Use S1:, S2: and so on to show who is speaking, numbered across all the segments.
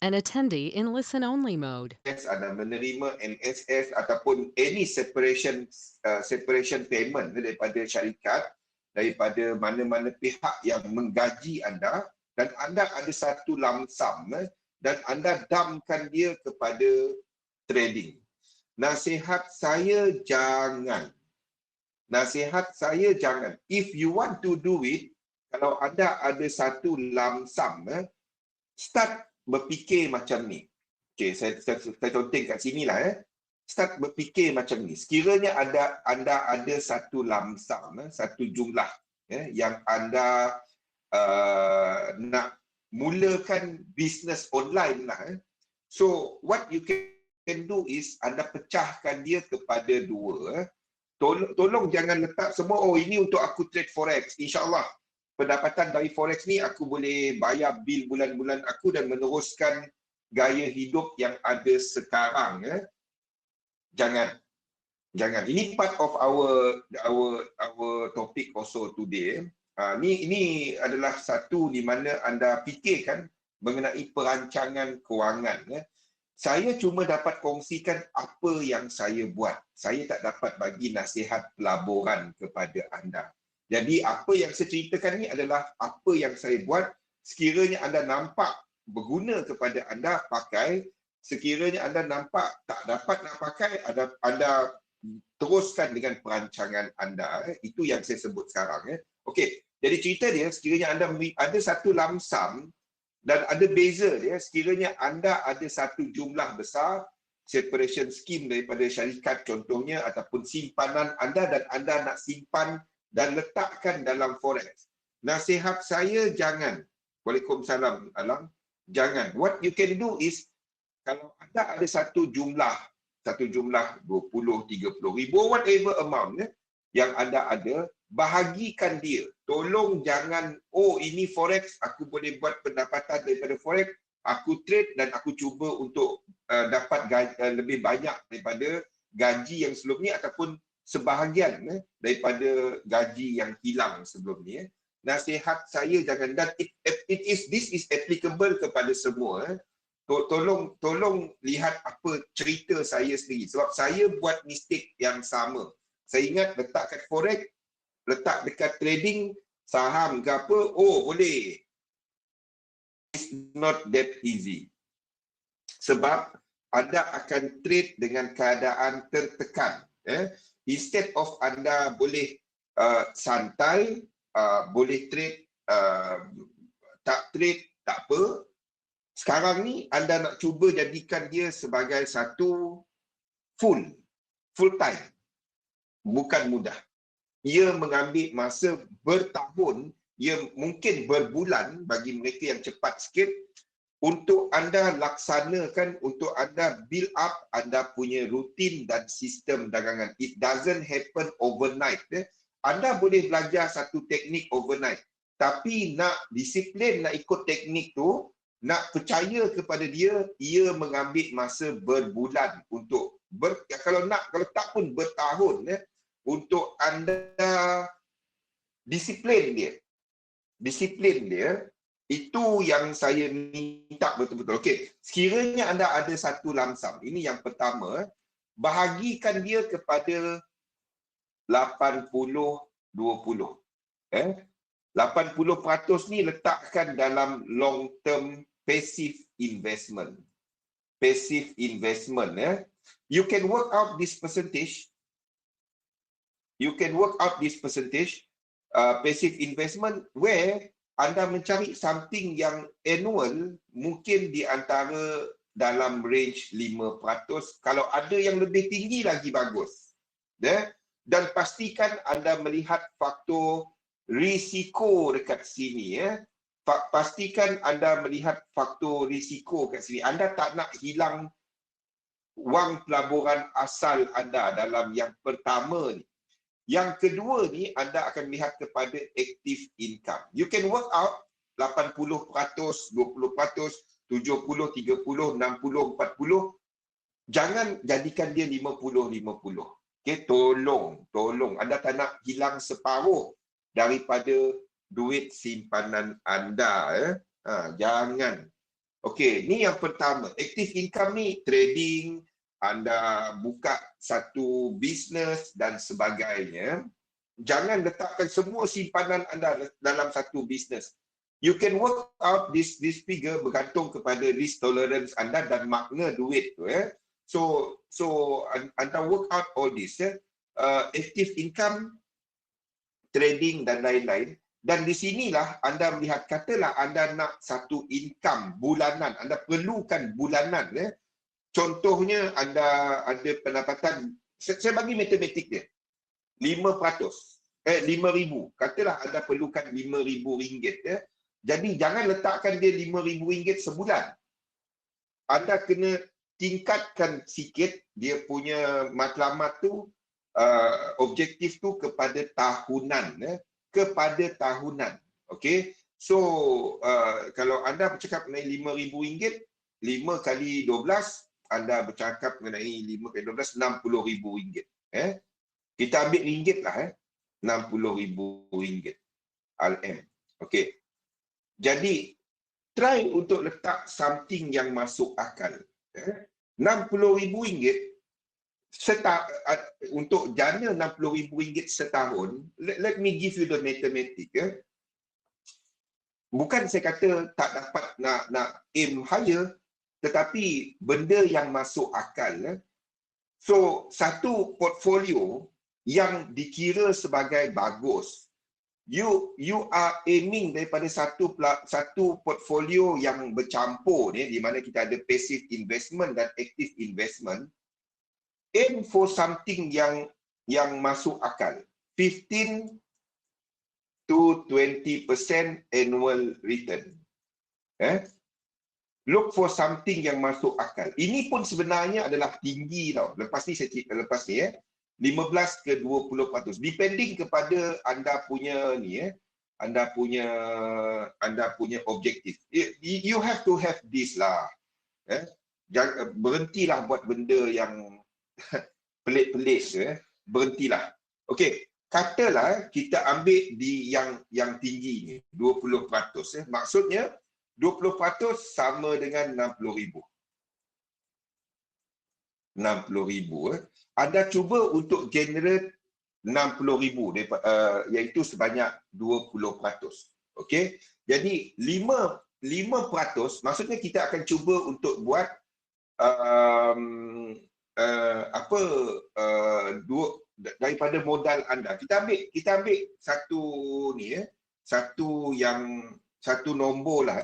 S1: An attendee in listen-only mode.
S2: Anda menerima MSS ataupun any separation payment daripada syarikat, daripada mana-mana pihak yang menggaji anda, dan anda ada satu lump sum dan anda dumpkan dia kepada trading. Nasihat saya jangan. If you want to do it, kalau anda ada satu lump sum, start berfikir macam ni. Okey, saya contoh kat sini lah. Start berfikir macam ni. Sekiranya anda ada satu lump sum, satu jumlah yang anda nak mulakan bisnes online lah. So, what you can do is anda pecahkan dia kepada dua. Tolong jangan letak semua, oh ini untuk aku trade forex. InsyaAllah, pendapatan dari forex ni aku boleh bayar bil bulan-bulan aku dan meneruskan gaya hidup yang ada sekarang. Jangan. Ini part of our topic also today. Ini adalah satu di mana anda fikirkan mengenai perancangan kewangan. Saya cuma dapat kongsikan apa yang saya buat. Saya tak dapat bagi nasihat pelaburan kepada anda. Jadi apa yang saya ceritakan ni adalah apa yang saya buat. Sekiranya anda nampak berguna kepada anda, pakai. Sekiranya anda nampak tak dapat nak pakai, anda teruskan dengan perancangan anda. Itu yang saya sebut sekarang. Okey, jadi cerita dia, sekiranya anda ada satu lump sum dan ada beza dia, sekiranya anda ada satu jumlah besar separation scheme daripada syarikat contohnya, ataupun simpanan anda dan anda nak simpan dan letakkan dalam forex. Nasihat saya jangan. Waalaikumsalam, Alang. Jangan. What you can do is, kalau anda ada satu jumlah 20, 30 ribu, whatever amount yang anda ada, bahagikan dia. Tolong jangan, oh ini forex, aku boleh buat pendapatan daripada forex, aku trade dan aku cuba untuk dapat lebih banyak daripada gaji yang sebelum ni, ataupun sebahagian daripada gaji yang hilang sebelum ni. Nasihat saya jangan. Dan this is applicable kepada semua. Tolong lihat apa cerita saya sendiri. Sebab saya buat mistake yang sama. Saya ingat letak kat forex, letak dekat trading, saham ke apa, oh boleh. It's not that easy. Sebab anda akan trade dengan keadaan tertekan. Instead of anda boleh santai, boleh trade, tak trade, tak apa. Sekarang ni anda nak cuba jadikan dia sebagai satu full time. Bukan mudah. Ia mengambil masa bertahun, ia mungkin berbulan bagi mereka yang cepat sikit, untuk anda laksanakan, untuk anda build up anda punya rutin dan sistem dagangan. It doesn't happen overnight. Anda boleh belajar satu teknik overnight, tapi nak disiplin, nak ikut teknik tu, nak percaya kepada dia, ia mengambil masa berbulan untuk kalau tak pun bertahun untuk anda disiplin dia. Itu yang saya minta betul-betul. Okey, sekiranya anda ada satu lump sum, ini yang pertama, bahagikan dia kepada 80-20. 80% ni letakkan dalam long term passive investment. You can work out this percentage. Passive investment where anda mencari something yang annual, mungkin di antara dalam range 5%. Kalau ada yang lebih tinggi lagi bagus. Dan pastikan anda melihat faktor risiko dekat sini. Pastikan anda melihat faktor risiko kat sini. Anda tak nak hilang wang pelaburan asal anda dalam yang pertama ni. Yang kedua ni, anda akan lihat kepada active income. You can work out 80%, 20%, 70, 30, 60, 40. Jangan jadikan dia 50-50. Okay, tolong. Anda tak nak hilang separuh daripada duit simpanan anda. Jangan. Okey, ni yang pertama. Active income ni trading, anda buka satu bisnes dan sebagainya. Jangan letakkan semua simpanan anda dalam satu bisnes. You can work out this figure bergantung kepada risk tolerance anda dan makna duit tu. So anda work out all this. Active income, trading dan lain-lain. Dan di sinilah anda melihat, katalah anda nak satu income bulanan, anda perlukan bulanan. Contohnya anda ada pendapatan, saya bagi matematik dia, 5%, 5,000. Katalah anda perlukan RM5,000. Jadi jangan letakkan dia RM5,000 sebulan. Anda kena tingkatkan sikit dia punya matlamat tu, objektif tu kepada tahunan. Kepada tahunan. Okey. So, kalau anda bercakap mengenai RM5,000, 5 kali 12, anda bercakap mengenai 5 kali 12, RM60,000. Kita ambil ringgit lah. RM60,000. RM. Okey. Jadi, try untuk letak something yang masuk akal. RM60,000 untuk jana RM60,000 setahun. Let me give you the mathematics. Bukan saya kata tak dapat nak aim higher, tetapi benda yang masuk akal. So, satu portfolio yang dikira sebagai bagus, you are aiming daripada satu portfolio yang bercampur ni, di mana kita ada passive investment dan active investment. Aim for something yang masuk akal. 15 to 20% annual return. Look for something yang masuk akal. Ini pun sebenarnya adalah tinggi tau. Lepas ni saya cerita lepas ni 15 ke 20%. Depending kepada anda punya ni anda punya objektif. You have to have this lah. Jangan berhentilah buat benda yang pelik-pelik. Berhentilah. Okey, katalah kita ambil di yang tinggi ni 20%. Maksudnya 20% sama dengan RM60,000. RM60,000. Anda cuba untuk generate RM60,000 iaitu sebanyak 20%. Okey. Jadi 5% maksudnya kita akan cuba untuk buat daripada modal anda. Kita ambil satu ni satu nombor lah.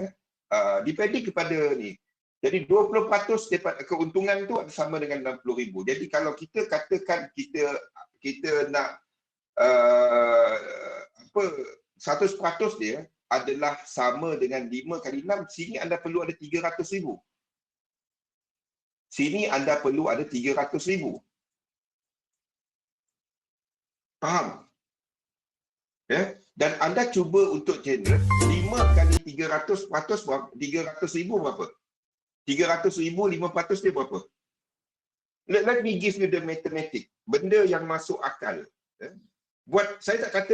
S2: Depending kepada ni. Jadi 20% daripada keuntungan tu sama dengan RM60,000. Jadi kalau kita katakan kita nak 100% dia adalah sama dengan 5 kali 6, sini anda perlu ada RM300,000. Sini anda perlu ada RM300,000. Faham? Dan anda cuba untuk generate 5 kali 300% berapa? RM300,000 berapa? RM300,000, 5% dia berapa? Let me give you the mathematics. Benda yang masuk akal. Buat saya tak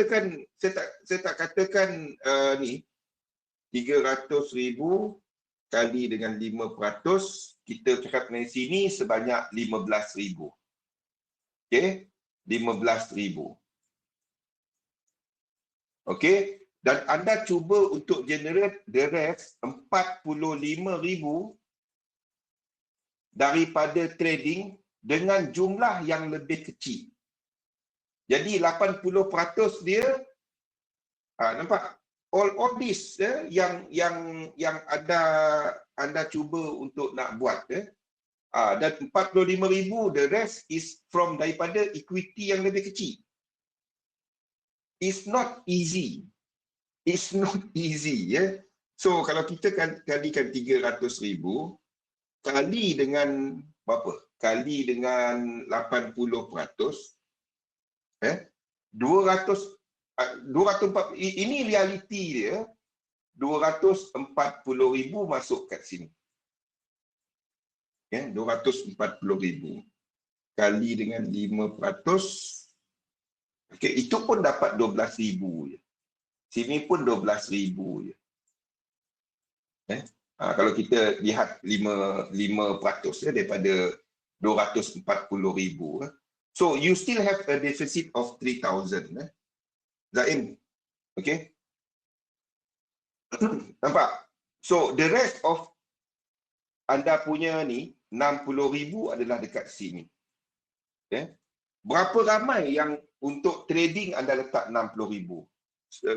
S2: katakan ni 300,000 kali dengan 5%, kita cakap dari sini sebanyak 15,000. Okey? 15,000. Okey, dan anda cuba untuk generate the rest 45,000 daripada trading dengan jumlah yang lebih kecil. Jadi 80% dia nampak all this yang anda cuba untuk nak buat dan 45,000 the rest is from daripada equity yang lebih kecil. It's not easy. It's not easy. So kalau kita kalikan 300,000 kali dengan berapa? Kali dengan 80%, 240, ini realiti dia. 240,000 masuk kat sini. 240,000 kali dengan 5%. Okey, itu pun dapat 12,000 je. Sini pun 12,000 je. Kalau kita lihat 5% daripada 240,000. So you still have a deficit of 3,000. Zaim. Okay. Nampak? So the rest of anda punya ni 60,000 adalah dekat sini. Okay. Berapa ramai yang untuk trading anda letak 60,000?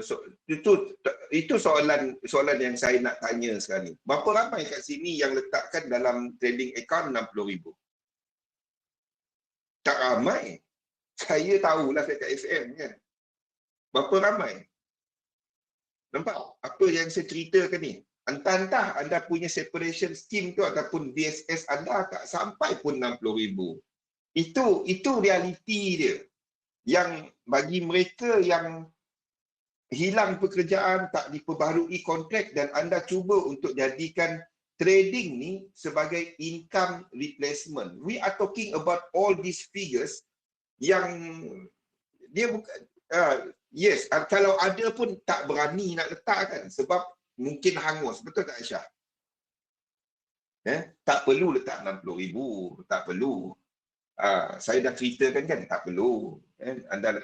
S2: So, itu soalan yang saya nak tanya sekarang ni. Berapa ramai kat sini yang letakkan dalam trading account 60,000? Tak ramai. Saya tahulah saya kat FM kan. Berapa ramai? Nampak apa yang saya ceritakan ni? Entah anda punya separation scheme tu ataupun VSS anda tak sampai pun 60,000. Itu realiti dia. Yang bagi mereka yang hilang pekerjaan, tak diperbaharui kontrak dan anda cuba untuk jadikan trading ni sebagai income replacement. We are talking about all these figures yang dia bukan yes, kalau ada pun tak berani nak letakkan sebab mungkin hangus. Betul tak Aisyah? Tak perlu letak 60,000, tak perlu. Saya dah ceritakan kan, tak perlu. Anda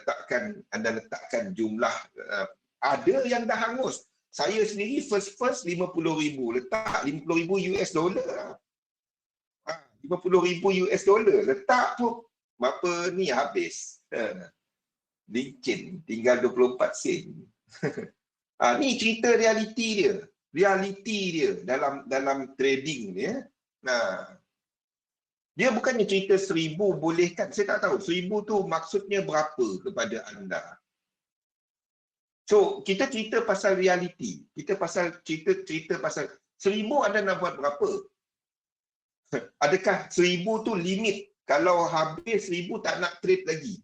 S2: letakkan jumlah ada yang dah hangus. Saya sendiri first 50,000 letak 50,000 US dollar. 50,000 US dollar letak tu berapa ni habis. Licin tinggal 24 sen. Ni cerita realiti dia. Realiti dia dalam trading dia. Dia bukannya cerita 1,000 bolehkan. Saya tak tahu 1,000 tu maksudnya berapa kepada anda. So, kita cerita pasal realiti. Kita cerita pasal 1,000 anda nak buat berapa? Adakah 1,000 tu limit? Kalau habis 1,000 tak nak trade lagi.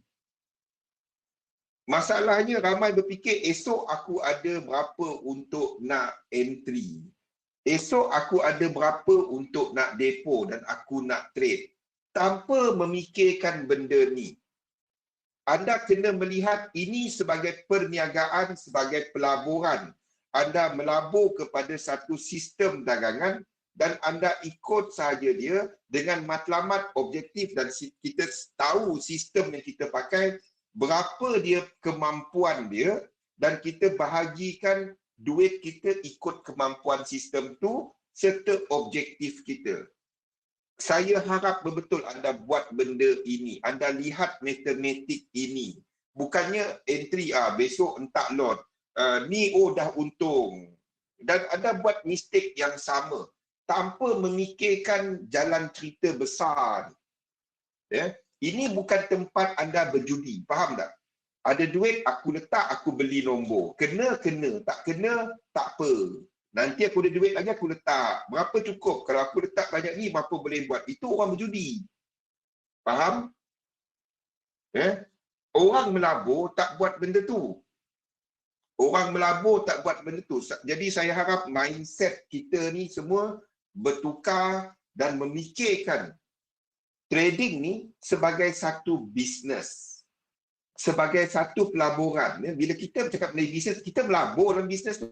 S2: Masalahnya ramai berfikir esok aku ada berapa untuk nak entry. Esok aku ada berapa untuk nak depo dan aku nak trade. Tanpa memikirkan benda ni. Anda kena melihat ini sebagai perniagaan, sebagai pelaburan. Anda melabur kepada satu sistem dagangan dan anda ikut sahaja dia dengan matlamat objektif dan kita tahu sistem yang kita pakai, berapa dia kemampuan dia dan kita bahagikan duit kita ikut kemampuan sistem tu serta objektif kita. Saya harap betul anda buat benda ini. Anda lihat matematik ini. Bukannya entry besok entak lot. Ni dah untung. Dan anda buat mistake yang sama tanpa memikirkan jalan cerita besar. Ini bukan tempat anda berjudi. Faham tak? Ada duit, aku letak, aku beli nombor. Kena, tak kena, tak apa. Nanti aku ada duit lagi, aku letak. Berapa cukup? Kalau aku letak banyak ni, berapa boleh buat? Itu orang berjudi. Faham? Orang melabur tak buat benda tu. Orang melabur tak buat benda tu. Jadi saya harap mindset kita ni semua bertukar dan memikirkan trading ni sebagai satu bisnes. Sebagai satu pelaburan. Bila kita bercakap mengenai bisnes, kita melabur dalam bisnes tu.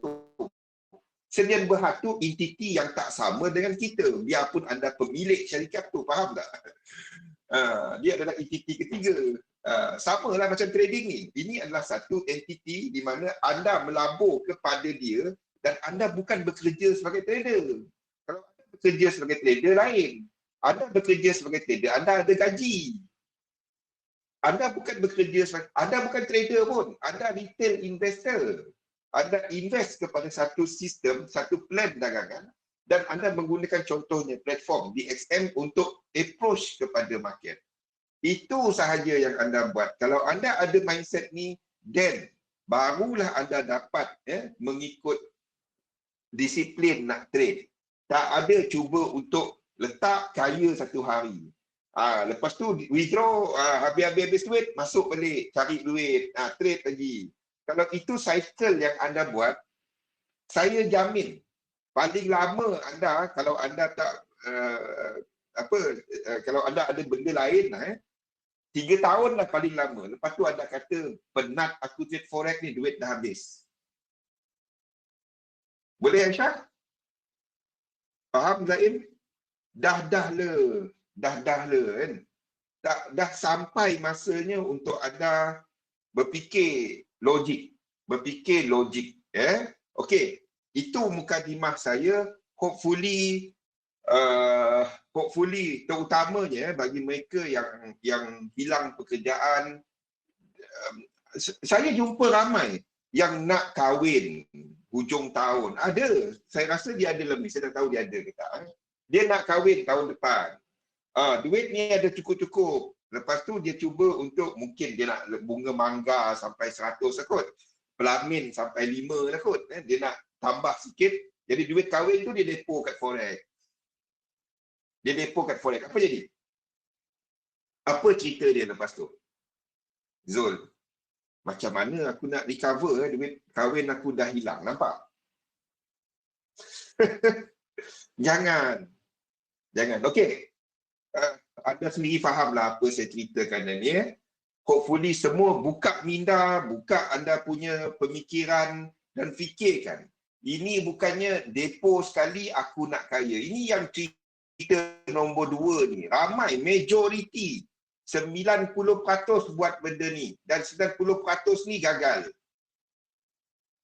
S2: Sedian Berhad tu entiti yang tak sama dengan kita. Biarpun anda pemilik syarikat tu, faham tak? Dia adalah entiti ketiga. Sama lah macam trading ni. Ini adalah satu entiti di mana anda melabur kepada dia dan anda bukan bekerja sebagai trader. Kalau anda bekerja sebagai trader lain. Anda bekerja sebagai trader, anda ada gaji. Anda bukan bekerja, anda bukan trader pun. Anda retail investor. Anda invest kepada satu sistem, satu plan dagangan dan anda menggunakan contohnya platform DXM untuk approach kepada market. Itu sahaja yang anda buat. Kalau anda ada mindset ni, then barulah anda dapat mengikut disiplin nak trade. Tak ada cuba untuk letak kaya satu hari. Lepas tu withdraw, habis duit, masuk balik, cari duit, trade lagi. Kalau itu cycle yang anda buat, saya jamin paling lama anda, kalau anda tak kalau anda ada benda lain 3 tahun lah paling lama. Lepas tu anda kata penat aku trade forex ni, duit dah habis. Boleh Aisyah? Faham Zaim? Dah le. Dah le kan. Dah sampai masanya untuk anda berfikir logik. Berfikir logik. Okey. Itu mukadimah saya. Hopefully terutamanya bagi mereka yang hilang pekerjaan. Saya jumpa ramai yang nak kahwin hujung tahun. Ada. Saya rasa dia ada lebih. Saya tak tahu dia ada ke tak. Dia nak kahwin tahun depan. Duit ni ada cukup-cukup. Lepas tu dia cuba untuk, mungkin dia nak bunga mangga sampai 100 lah kot. Pelamin sampai 5 lah kot. Dia nak tambah sikit. Jadi duit kahwin tu dia depo kat forex. Apa jadi? Apa cerita dia lepas tu? Zul, macam mana aku nak recover duit kahwin aku dah hilang, nampak? Jangan. Okey. Anda sendiri fahamlah apa saya ceritakan ni. Hopefully semua buka minda, buka anda punya pemikiran dan fikirkan. Ini bukannya depo sekali aku nak kaya. Ini yang cerita nombor 2 ni. Ramai, majoriti. 90% buat benda ni. Dan 90% ni gagal.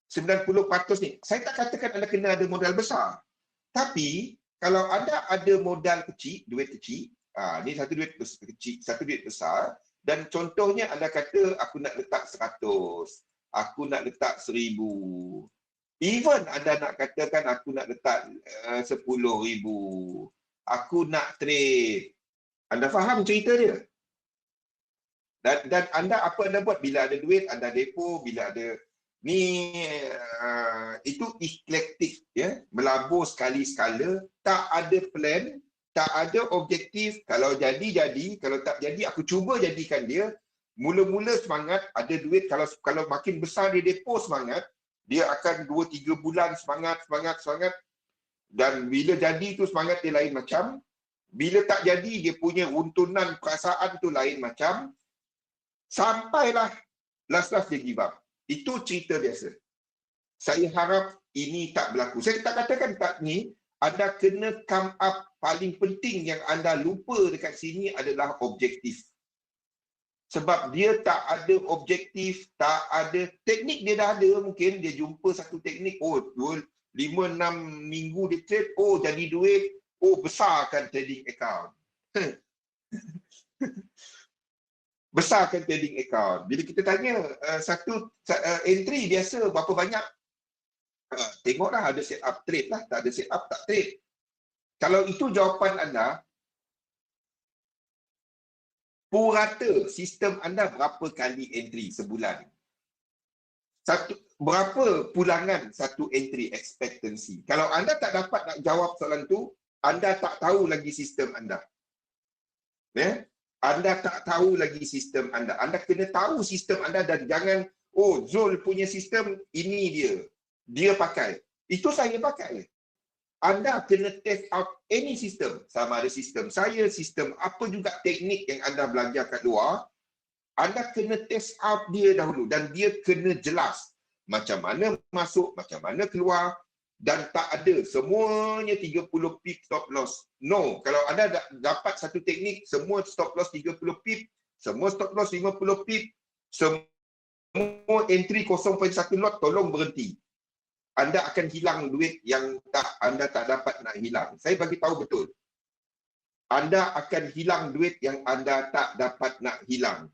S2: 90% ni. Saya tak katakan anda kena ada modal besar. Tapi, kalau anda ada modal kecil, duit kecil, ni satu duit kecil, satu duit besar, dan contohnya anda kata, aku nak letak 100, aku nak letak 1000. Even anda nak katakan, aku nak letak 10,000. Aku nak trade. Anda faham cerita dia? Dan anda apa anda buat? Bila ada duit, anda depo. Bila ada ni, itu eklektik, ya, melabur sekali-sekala, tak ada plan, tak ada objektif. Kalau jadi, kalau tak jadi, aku cuba jadikan dia. Mula-mula semangat, ada duit, kalau makin besar dia depo semangat, dia akan 2-3 bulan semangat, dan bila jadi tu semangat dia lain macam. Bila tak jadi, dia punya runtunan perasaan tu lain macam. Sampailah last dia give up. Itu cerita biasa. Saya harap ini tak berlaku. Saya tak katakan tak ni, anda kena come up. Paling penting yang anda lupa dekat sini adalah objektif. Sebab dia tak ada objektif, tak ada teknik. Dia dah ada, mungkin dia jumpa satu teknik, 5-6 minggu dia trade, jadi duit, besarkan trading account. Besarkan trading account. Bila kita tanya satu entry biasa berapa banyak, tengoklah ada set up trade lah, tak ada set up tak trade. Kalau itu jawapan anda, purata sistem anda berapa kali entry sebulan? Berapa pulangan satu entry expectancy? Kalau anda tak dapat nak jawab soalan tu, anda tak tahu lagi sistem anda. Anda tak tahu lagi sistem anda. Anda kena tahu sistem anda dan jangan, Zul punya sistem ini dia. Dia pakai. Itu saya pakai. Anda kena test out any sistem. Sama ada sistem saya, sistem apa juga teknik yang anda belajar kat luar. Anda kena test out dia dahulu dan dia kena jelas. Macam mana masuk, macam mana keluar. Dan tak ada semuanya 30 pip stop loss. No, kalau anda dapat satu teknik, semua stop loss 30 pip, semua stop loss 50 pip, semua entry 0.1 lot, tolong berhenti. Anda akan hilang duit yang anda tak dapat nak hilang. Saya bagi tahu betul. Anda akan hilang duit yang anda tak dapat nak hilang.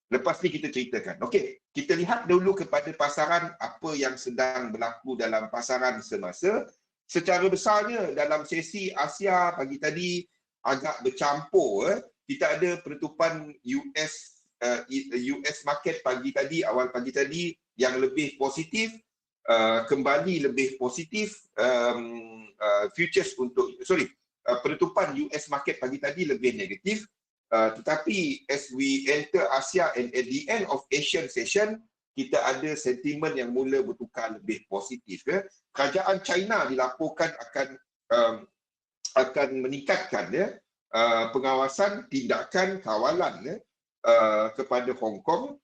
S2: Lepas ni kita ceritakan. Okey, kita lihat dulu kepada pasaran, apa yang sedang berlaku dalam pasaran semasa. Secara besarnya dalam sesi Asia pagi tadi agak bercampur. Kita ada penutupan US market pagi tadi, awal pagi tadi yang lebih positif. Kembali lebih positif, penutupan US market pagi tadi lebih negatif, tetapi as we enter Asia and at the end of Asian session, kita ada sentimen yang mula bertukar lebih positif. Kerajaan China dilaporkan akan meningkatkan pengawasan tindakan kawalan kepada Hong Kong,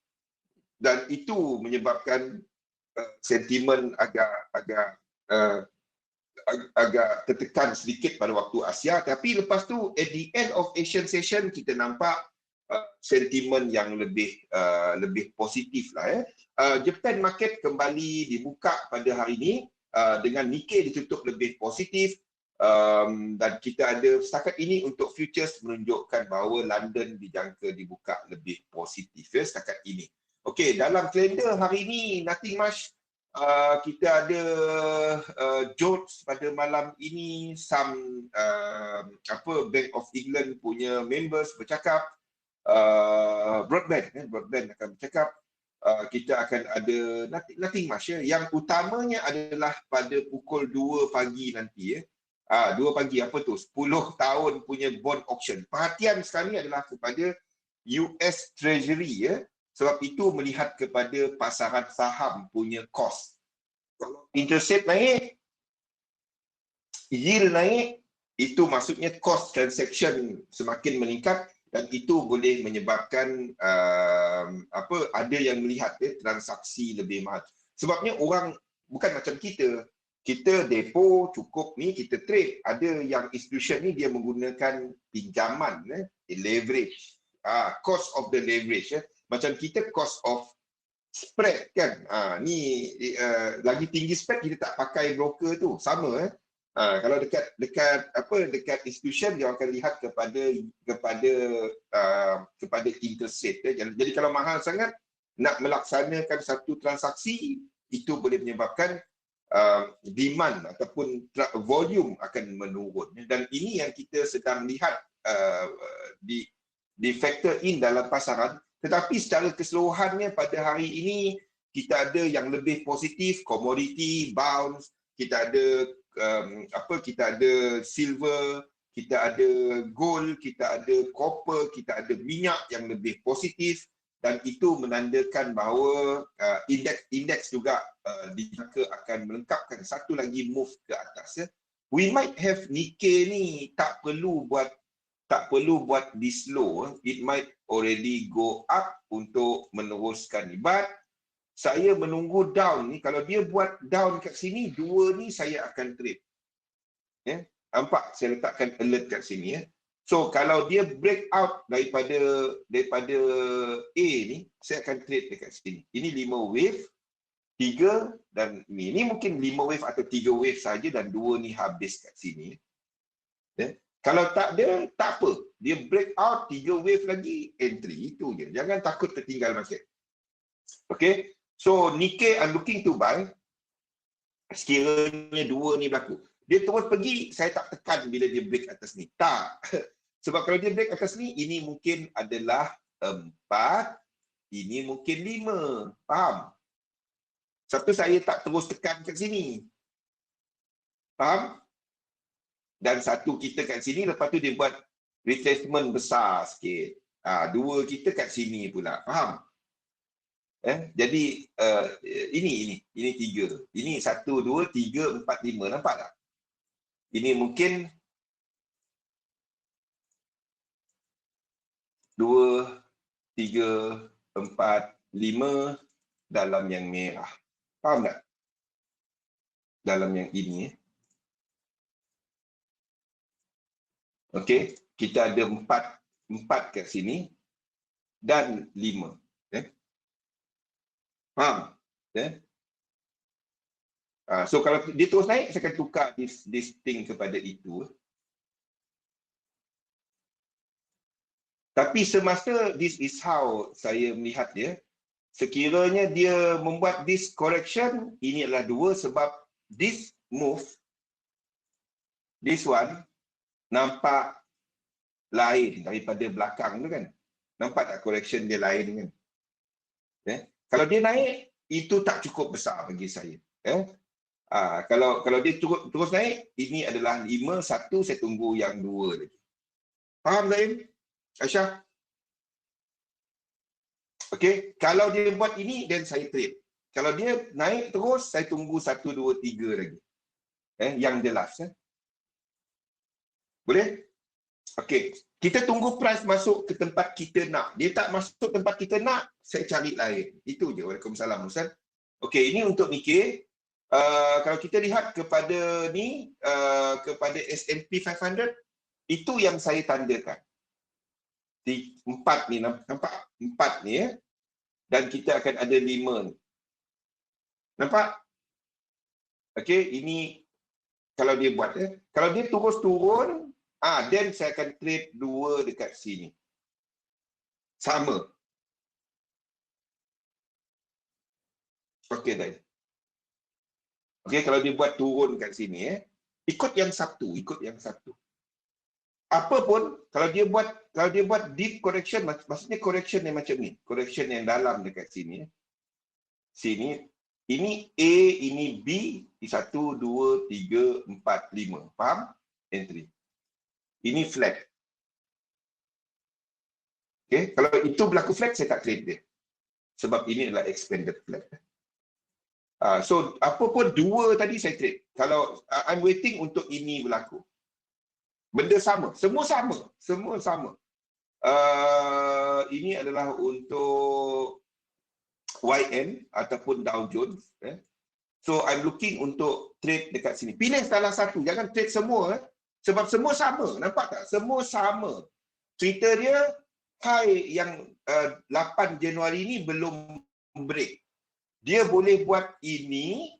S2: dan itu menyebabkan sentimen agak agak tertekan sedikit pada waktu Asia, tapi lepas tu at the end of Asian session kita nampak sentimen yang lebih positif lah. Japan market kembali dibuka pada hari ini dengan Nikkei ditutup lebih positif, dan kita ada setakat ini untuk futures menunjukkan bahawa London dijangka dibuka lebih positif setakat ini. Okey, dalam kalender hari ini nothing much. Kita ada jokes pada malam ini, some Bank of England punya members bercakap, broadband akan bercakap, kita akan ada nothing much Yang utamanya adalah pada pukul 2 pagi nanti 2 pagi apa tu, 10 tahun punya bond auction. Perhatian sekarang ni adalah kepada US Treasury sebab itu melihat kepada pasaran saham punya cost. Kalau interest rate naik, yield naik, itu maksudnya cost transaction semakin meningkat dan itu boleh menyebabkan ada yang melihat transaksi lebih mahal. Sebabnya orang bukan macam kita. Kita depo cukup ni kita trade. Ada yang institution ni dia menggunakan pinjaman, leverage. Cost of the leverage. Macam kita cost of spread kan. Lagi tinggi spread kita tak pakai broker tu. Sama kalau dekat institution dia akan lihat kepada interest rate. Jadi kalau mahal sangat nak melaksanakan satu transaksi itu boleh menyebabkan demand ataupun volume akan menurun. Dan ini yang kita sedang lihat di factor in dalam pasaran. Tetapi secara keseluruhannya pada hari ini kita ada yang lebih positif, commodity bounce, kita ada kita ada silver, kita ada gold, kita ada copper, kita ada minyak yang lebih positif dan itu menandakan bahawa indeks juga dijangka akan melengkapkan satu lagi move ke atas. We might have Nikkei ni tak perlu buat this low, it might already go up untuk meneruskan ni. But saya menunggu down ni, kalau dia buat down kat sini, dua ni saya akan trade. Nampak saya letakkan alert kat sini So kalau dia break out daripada A ni, saya akan trade dekat sini. Ini 5 wave, 3 dan ini. Ini mungkin 5 wave atau 3 wave saja dan 2 ni habis kat sini. Kalau tak ada, tak apa. Dia break out, 3 wave lagi, entry. Itu je. Jangan takut tertinggal market. Okay. So, Nikkei I'm looking to buy. Sekiranya 2 ni berlaku. Dia terus pergi, saya tak tekan bila dia break atas ni. Tak. Sebab kalau dia break atas ni, ini mungkin adalah 4. Ini mungkin 5. Faham? Satu saya tak terus tekan kat sini. Faham? Dan satu kita kat sini, lepas tu dia buat retracement besar sikit. 2 kita kat sini pula. Faham? Jadi ini 3. Ini 1, 2, 3, 4, 5. Nampak tak? Ini mungkin 2, 3, 4, 5 dalam yang merah. Faham tak? Dalam yang ini. Okey, kita ada 4 kat sini dan 5. Faham? So kalau dia terus naik, saya akan tukar this thing kepada itu. Tapi semasa this is how saya melihat dia, sekiranya dia membuat this correction, ini adalah 2 sebab this move, this one, nampak lain daripada belakang tu kan. Nampak tak correction dia lain kan? Kalau dia naik, itu tak cukup besar bagi saya. Kalau dia terus naik, ini adalah 5, 1, saya tunggu yang 2 lagi. Faham Zaim? Aisyah? Okey, kalau dia buat ini, then saya trade. Kalau dia naik terus, saya tunggu 1, 2, 3 lagi. Yang the last. Boleh? Okey, kita tunggu price masuk ke tempat kita nak. Dia tak masuk tempat kita nak, saya cari lain. Itu je. Waalaikumsalam Ustaz. Okey, ini untuk Nikkei. Kalau kita lihat kepada ni, kepada S&P 500, itu yang saya tandakan. Di 4 ni, nampak? 4 ni ya. Dan kita akan ada 5 ni. Nampak? Okey, ini kalau dia buat ya. Kalau dia terus turun, then saya akan trade 2 dekat sini. Sama. Okey dah. Okey, kalau dia buat turun kat sini ya. Ikut yang satu, Apa pun kalau dia buat deep correction, maksudnya correction yang macam ni, correction yang dalam dekat sini. Sini ini A, ini B, 1 2 3 4 5. Faham? Entry. Ini flat. Okey, kalau itu berlaku flat saya tak trade dia. Sebab ini adalah expanded flat. So apa pun 2 tadi saya trade. Kalau I'm waiting untuk ini berlaku. Benda sama, semua sama. Ini adalah untuk YN ataupun Dow Jones. So I'm looking untuk trade dekat sini. Pilih salah satu, jangan trade semua. Sebab semua sama, nampak tak? Semua sama. Cerita dia, high yang 8 Januari ni belum break. Dia boleh buat ini,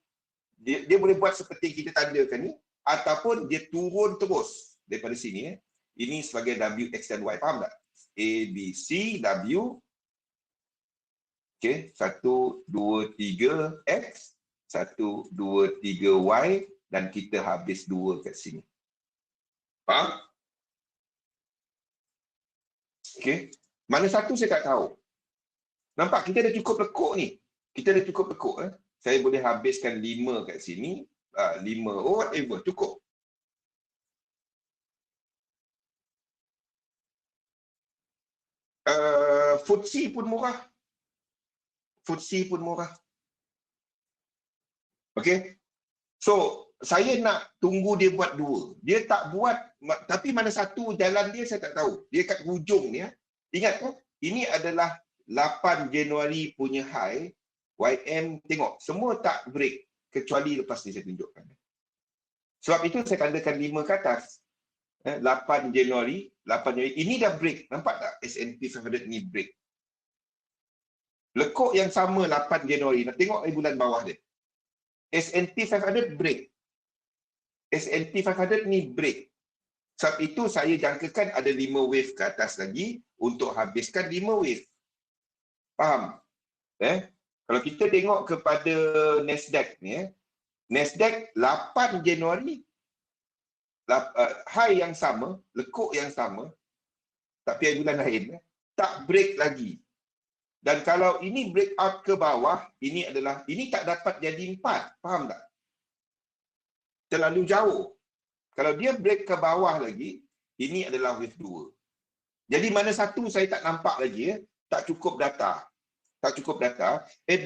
S2: dia boleh buat seperti kita tandakan ni, ataupun dia turun terus daripada sini. Ini sebagai W, X dan Y. Faham tak? A, B, C, W. Okey, 1, 2, 3, X. 1, 2, 3, Y. Dan kita habis 2 kat sini. Faham? Okey. Mana satu saya tak tahu. Nampak? Kita dah cukup lekuk ni. Saya boleh habiskan 5 kat sini. 5, whatever. Cukup. FTSE pun murah. Okey. So, saya nak tunggu dia buat 2. Dia tak buat, tapi mana satu jalan dia saya tak tahu. Dia kat hujung ni. Ingat kan? Ini adalah 8 Januari punya high. YM, tengok. Semua tak break. Kecuali lepas ni saya tunjukkan. Sebab itu saya tandakan 5 ke atas. 8 Januari. Ini dah break. Nampak tak? S&P 500 ni break. Lekuk yang sama 8 Januari. Nak tengok bulan bawah dia. S&P 500 break. S&P 500 ni break. Sebab itu saya jangkakan ada 5 wave ke atas lagi untuk habiskan 5 wave. Faham? Kalau kita tengok kepada Nasdaq ni, Nasdaq 8 Januari high yang sama, lekuk yang sama, tapi bulan lain tak break lagi. Dan kalau ini break out ke bawah, ini tak dapat jadi 4. Faham tak? Terlalu jauh. Kalau dia break ke bawah lagi, ini adalah wave 2. Jadi mana satu saya tak nampak lagi, tak cukup data. At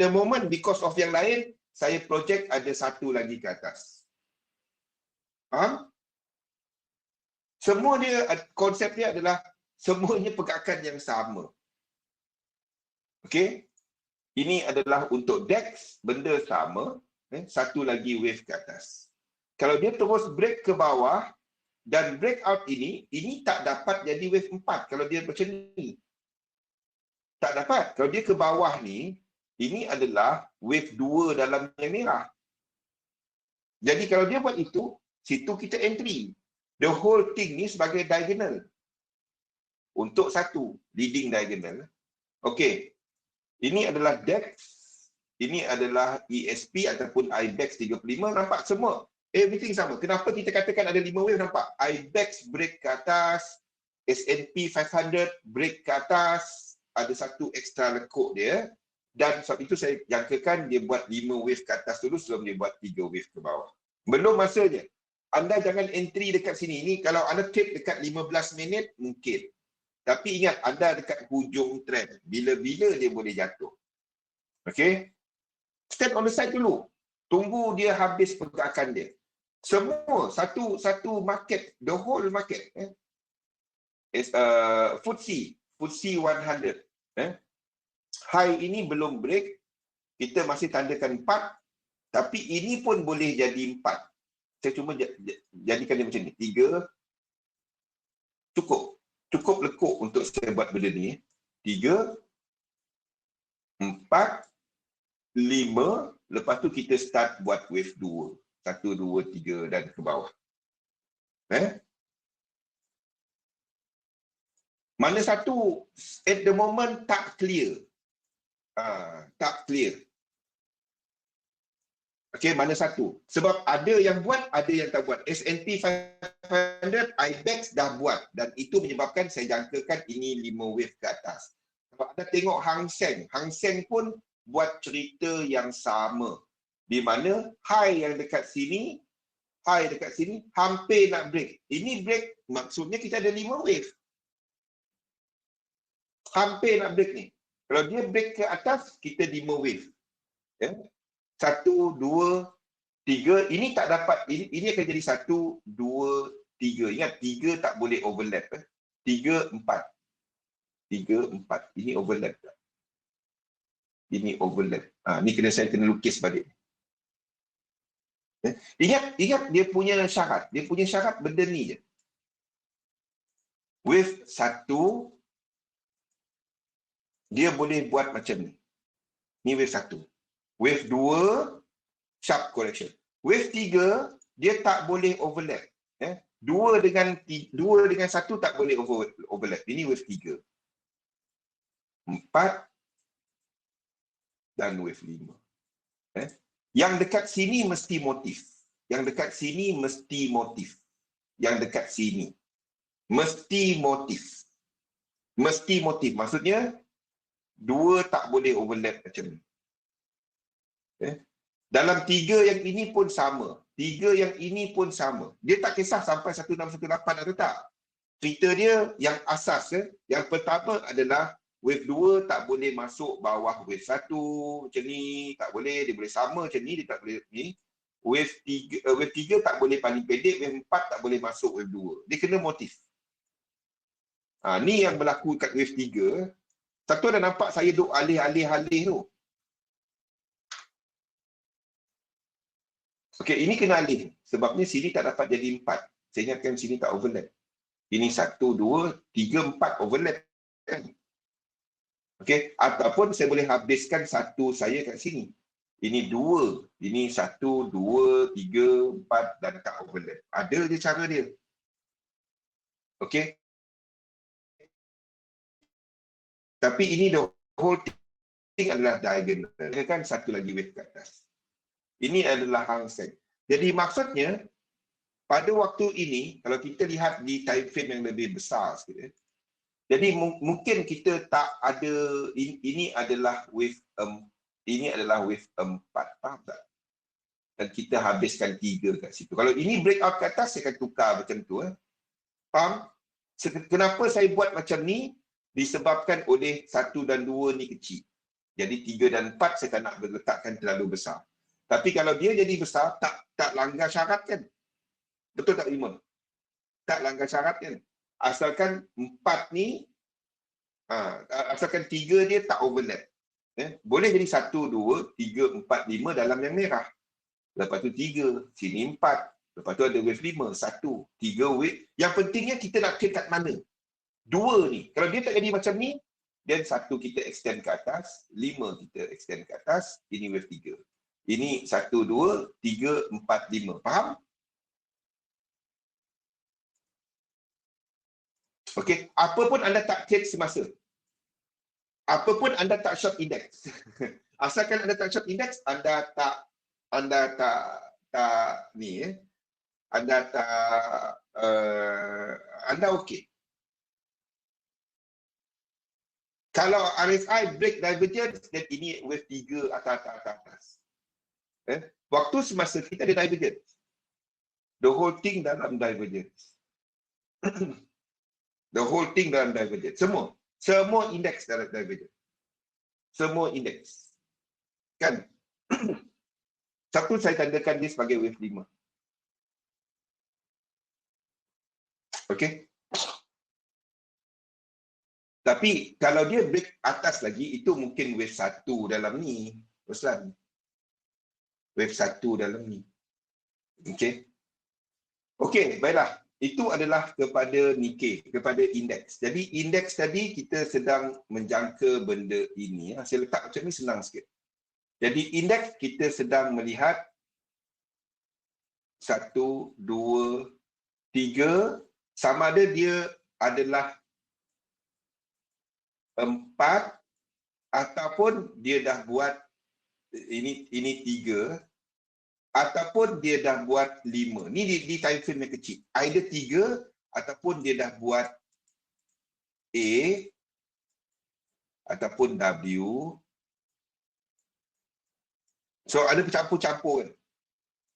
S2: the moment, because of yang lain, saya project ada satu lagi ke atas. Faham? Semua dia, konsep dia adalah semuanya pergerakan yang sama. Okey? Ini adalah untuk DAX, benda sama. Satu lagi wave ke atas. Kalau dia terus break ke bawah dan breakout ini tak dapat jadi wave 4 kalau dia macam ni. Tak dapat. Kalau dia ke bawah ni, ini adalah wave 2 dalam yang merah. Jadi kalau dia buat itu, situ kita entry. The whole thing ni sebagai diagonal. Untuk satu, leading diagonal. Okey. Ini adalah DAX. Ini adalah ESP ataupun IBEX 35. Nampak semua. Everything sama. Kenapa kita katakan ada 5 wave? Nampak? IBEX break ke atas. S&P 500 break ke atas. Ada satu ekstra lekuk dia. Dan sebab itu saya jangkakan dia buat 5 wave ke atas dulu sebelum dia buat 3 wave ke bawah. Belum masanya. Anda jangan entry dekat sini. Ini kalau anda trade dekat 15 minit, mungkin. Tapi ingat, anda dekat hujung trend. Bila-bila dia boleh jatuh. Okay? Stand on the side dulu. Tunggu dia habis pergerakan dia. Semua, satu market, the whole market. FTSE 100. High ini belum break. Kita masih tandakan 4. Tapi ini pun boleh jadi 4. Saya cuma jadikan dia macam ni. 3 cukup. Cukup lekuk untuk saya buat benda ni. 3, 4, 5. Lepas tu kita start buat wave 2. 1, 2, 3 dan ke bawah. Mana satu at the moment tak clear. Tak clear. Okey, mana satu? Sebab ada yang buat, ada yang tak buat. S&P 500, IBEX dah buat. Dan itu menyebabkan saya jangkakan ini 5 wave ke atas. Kalau anda tengok Hang Seng pun buat cerita yang sama. Di mana high yang dekat sini, hampir nak break. Ini break, maksudnya kita ada 5 wave. Hampir nak break ni. Kalau dia break ke atas, kita 5 wave. 1, 2, 3. Ini tak dapat. Ini akan jadi 1, 2, 3. Ingat, 3 tak boleh overlap. 3, 4. 3, 4. Ini overlap. Ini overlap. Ni saya kena lukis balik. Ingat dia punya syarat. Dia punya syarat benda ni je. Wave 1, dia boleh buat macam ni. Ni wave 1. Wave 2, sharp correction. Wave 3, dia tak boleh overlap. 2 dengan 1 tak boleh overlap. Ini wave 3. 4 dan wave 5. Yang dekat sini mesti motif. Yang dekat sini mesti motif. Yang dekat sini mesti motif. Mesti motif. Maksudnya 2 tak boleh overlap macam ni. Dalam 3 yang ini pun sama. 3 yang ini pun sama. Dia tak kisah sampai 1618 atau tak. Cerita dia yang asas. Yang pertama adalah wave 2 tak boleh masuk bawah wave 1 macam ni. Tak boleh. Dia boleh sama macam ni. Dia tak boleh ni. Wave 3 tak boleh paling pendek. Wave 4 tak boleh masuk wave 2. Dia kena motif. Ni yang berlaku kat wave 3. Satu dah nampak saya duk alih-alih tu. Okey, ini kena alih. Sebabnya sini tak dapat jadi 4. Saya ingatkan sini tak overlap. Ini 1, 2, 3, 4 overlap. Okey, ataupun saya boleh habiskan 1 saya kat sini. Ini 2. Ini 1, 2, 3, 4 dan tak overlap. Ada je cara dia. Okey. Tapi ini the whole thing adalah diagonal. Kan satu lagi wave ke atas. Ini adalah Hang Seng. Jadi maksudnya, pada waktu ini, kalau kita lihat di time frame yang lebih besar sikit, jadi mungkin kita tak ada, ini adalah wave 4, faham tak? Dan kita habiskan 3 kat situ. Kalau ini breakout ke atas, saya akan tukar macam tu. Faham? Kenapa saya buat macam ni? Disebabkan oleh 1 dan 2 ni kecil. Jadi 3 dan 4 saya tak nak letakkan terlalu besar. Tapi kalau dia jadi besar, tak langgar syarat kan? Betul tak, Imam? Tak langgar syarat kan? Asalkan 4 ni, asalkan 3 dia tak overlap. Boleh jadi 1, 2, 3, 4, 5 dalam yang merah. Lepas tu 3, sini 4. Lepas tu ada wave 5, 1, 3 wave. Yang pentingnya kita nak clear kat mana? 2 ni. Kalau dia tak jadi macam ni, then 1 kita extend ke atas, 5 kita extend ke atas, ini wave 3. Ini 1, 2, 3, 4, 5. Faham? Okey. Apa pun anda tak trade semasa. Apa pun anda tak short index. Asalkan anda tak short index, anda tak ni anda tak anda okey. Kalau RSI break divergence, dan ini wave 3 atas. Waktu semasa kita ada divergence. The whole thing dalam divergence. The whole thing dalam divergence. Semua indeks dalam divergence. Semua indeks. Kan? Satu saya tandakan dia sebagai wave 5. Okey. Tapi kalau dia break atas lagi, itu mungkin wave 1 dalam ni. Ruslan. wave 1 dalam ni. Okey. Okey, baiklah. Itu adalah kepada Nikkei, kepada indeks. Jadi indeks tadi kita sedang menjangka benda ini. Saya letak macam ni senang sikit. Jadi indeks kita sedang melihat 1, 2, 3, sama ada dia adalah 4 ataupun dia dah buat ini 3 ataupun dia dah buat 5. Ni di time frame yang kecil. Either 3 ataupun dia dah buat A ataupun W. So ada bercampur-campur kan.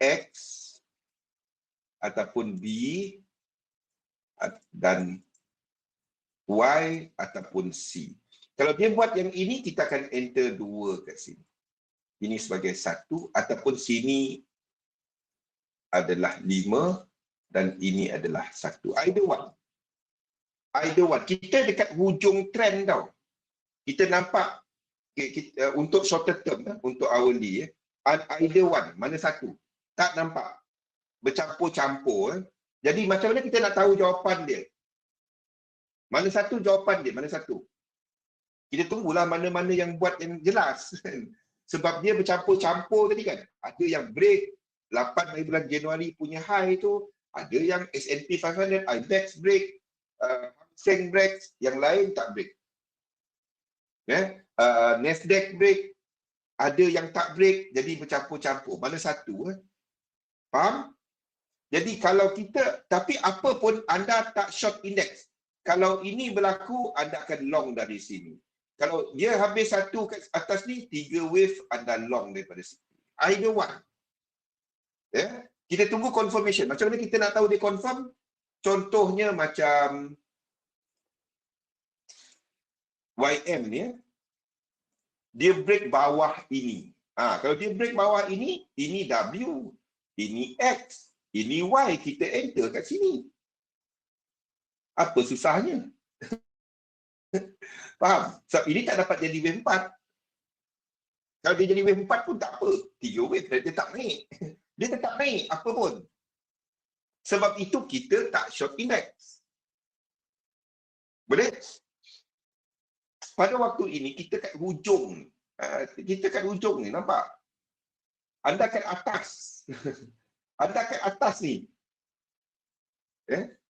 S2: X ataupun B dan Y ataupun C. Kalau dia buat yang ini, kita akan enter 2 kat sini. Ini sebagai 1 ataupun sini adalah 5 dan ini adalah 1. Either one. Either one. Kita dekat hujung trend tau. Kita nampak untuk shorter term, untuk hourly, either one. Mana satu? Tak nampak. Bercampur-campur. Jadi macam mana kita nak tahu jawapan dia? Mana satu jawapan dia? Mana satu? Kita tunggulah mana-mana yang buat yang jelas. Sebab dia bercampur-campur tadi kan. Ada yang break 8 hari bulan Januari punya high tu. Ada yang S&P 500, IBEX break, Hang Seng break, yang lain tak break. Nasdaq break, ada yang tak break, jadi bercampur-campur. Mana satu? Faham? Jadi kalau kita, tapi apa pun anda tak short index. Kalau ini berlaku, anda akan long dari sini. Kalau dia habis satu kat atas ni, 3 wave anda long daripada sini. Either one. Kita tunggu confirmation. Macam mana kita nak tahu dia confirm? Contohnya macam YM ni, dia break bawah ini. Kalau dia break bawah ini W, ini X, ini Y, kita enter kat sini. Apa susahnya? Faham? Sebab ini tak dapat jadi wave 4. Kalau dia jadi wave 4 pun tak apa. 3 wave dia tak naik. Dia tetap naik apa pun. Sebab itu kita tak short index. Boleh? Pada waktu ini kita kat hujung. Kita kat hujung ni, nampak? Anda kat atas. Anda kat atas ni.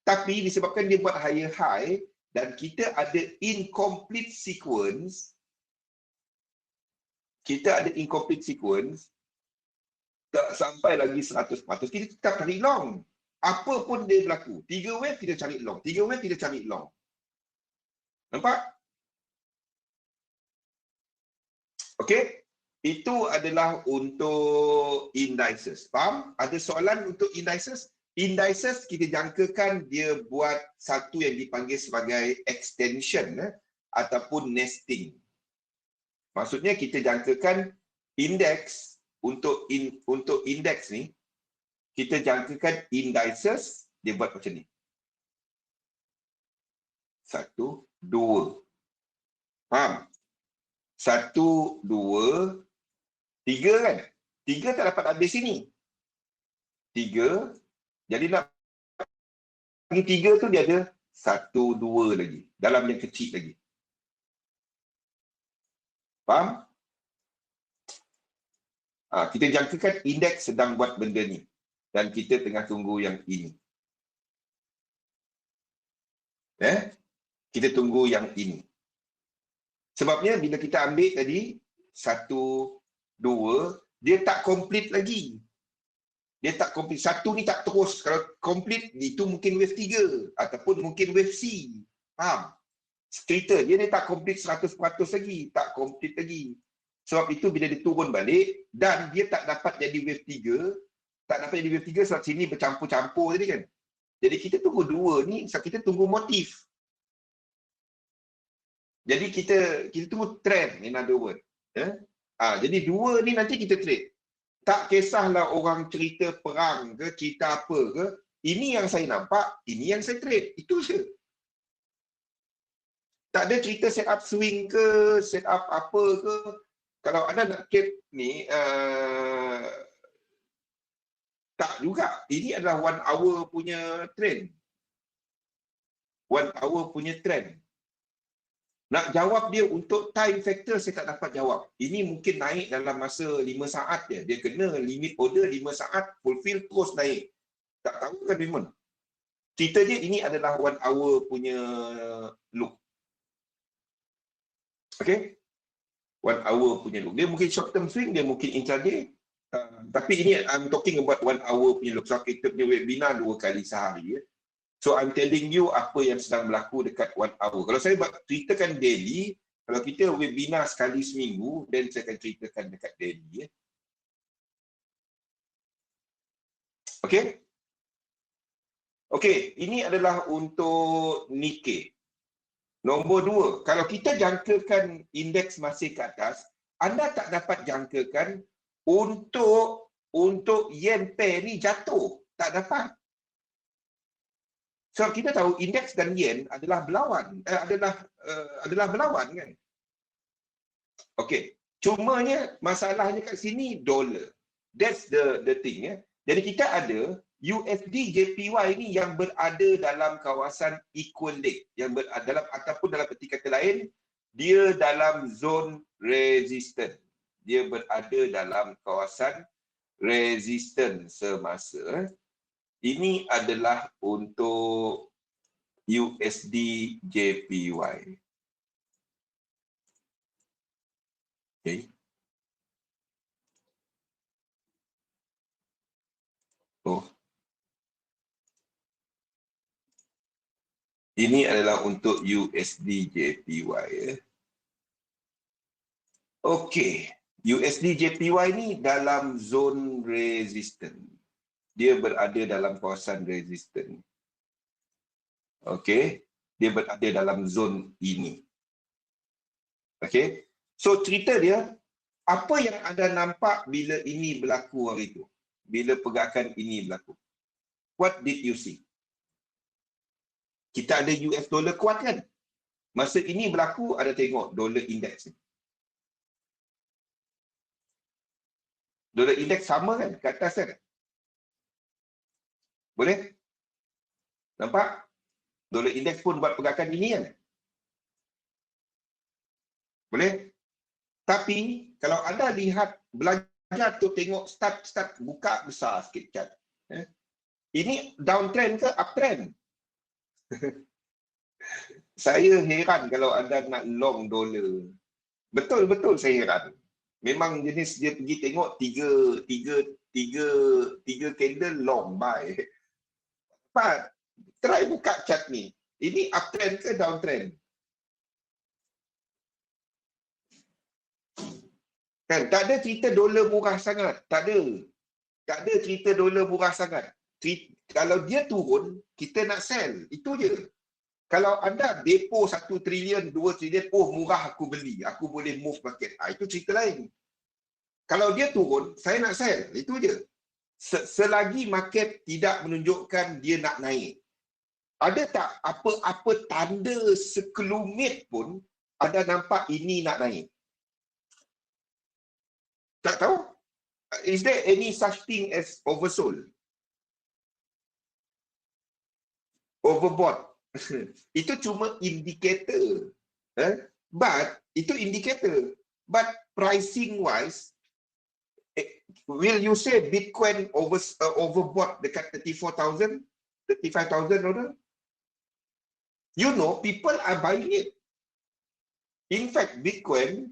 S2: Tapi disebabkan dia buat higher high dan kita ada incomplete sequence. Kita ada incomplete sequence. Tak sampai lagi 100%. Kita tetap cari long. Apa pun dia berlaku. 3 wave kita cari long. 3 wave kita cari long. Nampak? Okey. Itu adalah untuk indices. Faham? Ada soalan untuk indices? Indices kita jangkakan dia buat satu yang dipanggil sebagai extension ataupun nesting. Maksudnya kita jangkakan indeks untuk indeks ni, kita jangkakan indices dia buat macam ni. 1, 2. Faham? 1, 2, 3 kan? 3 tak dapat habis sini. 3. Jadi nak bagi 3 tu dia ada 1, 2 lagi. Dalam yang kecil lagi. Faham? Kita jangkakan indeks sedang buat benda ni. Dan kita tengah tunggu yang ini. Kita tunggu yang ini. Sebabnya bila kita ambil tadi 1, 2, dia tak complete lagi. Dia tak complete. Satu ni tak terus. Kalau complete, itu mungkin wave 3. Ataupun mungkin wave C. Faham? Cerita dia tak complete 100% lagi. Tak complete lagi. Sebab itu bila dia turun balik, dan dia tak dapat jadi wave 3. Tak dapat jadi wave 3 sebab sini bercampur-campur tadi kan. Jadi kita tunggu 2 ni, sebab kita tunggu motif. Jadi kita tunggu trend, in other word. Jadi 2 ni nanti kita trade. Tak kisahlah orang cerita perang ke, cerita apa ke. Ini yang saya nampak, ini yang saya trade. Itu je. Tak ada cerita set up swing ke, set up apa ke. Kalau anda nak trade ni, Tak juga. Ini adalah 1 hour punya trend. 1 hour punya trend. Nak jawab dia untuk time factor, saya tak dapat jawab. Ini mungkin naik dalam masa 5 saat je. Dia kena limit order 5 saat, fulfill, terus naik. Tak tahu kan Raymond? Cerita dia ini adalah 1 hour punya look. Okay? 1 hour punya look. Dia mungkin short term swing, dia mungkin intraday. Tapi ini I'm talking about 1 hour punya look. So kita punya webinar 2 kali sehari. So I'm telling you apa yang sedang berlaku dekat 1 hour. Kalau saya ceritakan daily, kalau kita webinar sekali seminggu, then saya akan ceritakan dekat daily. Okay? Okay, ini adalah untuk Nikkei. Nombor 2, kalau kita jangkakan indeks masih ke atas, anda tak dapat jangkakan untuk yen pair ni jatuh. Tak dapat. So kita tahu indeks dan yen adalah berlawan, adalah berlawan kan. Okey, cumanya masalahnya kat sini dolar. That's the thing ya. Jadi kita ada USD JPY ni yang berada dalam kawasan equal leg, yang dalam ataupun dalam erti kata lain dia dalam zone resistance. Dia berada dalam kawasan resistance semasa. Ini adalah untuk USD JPY. Okay. Oh. Ini adalah untuk USD JPY. Okey. USD JPY ni dalam zone resistance. Dia berada dalam kawasan resistance. Okey, dia berada dalam zon ini. Okey. So cerita dia, apa yang anda nampak bila ini berlaku hari itu? Bila pergerakan ini berlaku? What did you see? Kita ada US dollar kuat kan? Masa ini berlaku, ada tengok dollar index ni. Dollar index sama kan? Kat atas kan? Boleh? Nampak? Dollar index pun buat pergerakan ini kan? Boleh? Tapi kalau anda lihat, belajar tu tengok start buka besar sikit chart. Ini downtrend ke uptrend? Saya heran kalau anda nak long dollar. Betul-betul saya heran. Memang jenis dia pergi tengok tiga candle long buy. Pak, try buka chart ni. Ini uptrend ke downtrend? Kan, tak ada cerita dolar murah sangat. Tak ada. Tak ada cerita dolar murah sangat. Kalau dia turun, kita nak sell. Itu je. Kalau anda depo 1 trilion, 2 trilion, oh murah aku beli. Aku boleh move market. Itu cerita lain. Kalau dia turun, saya nak sell. Itu je. Selagi market tidak menunjukkan dia nak naik. Ada tak apa-apa tanda sekelumit pun anda nampak ini nak naik? Tak tahu. Is there any such thing as oversold? Overbought. Itu cuma indikator. But itu indikator. But pricing wise, will you say Bitcoin overbought dekat 34,000, 35,000 dollar? You know, people are buying it. In fact, Bitcoin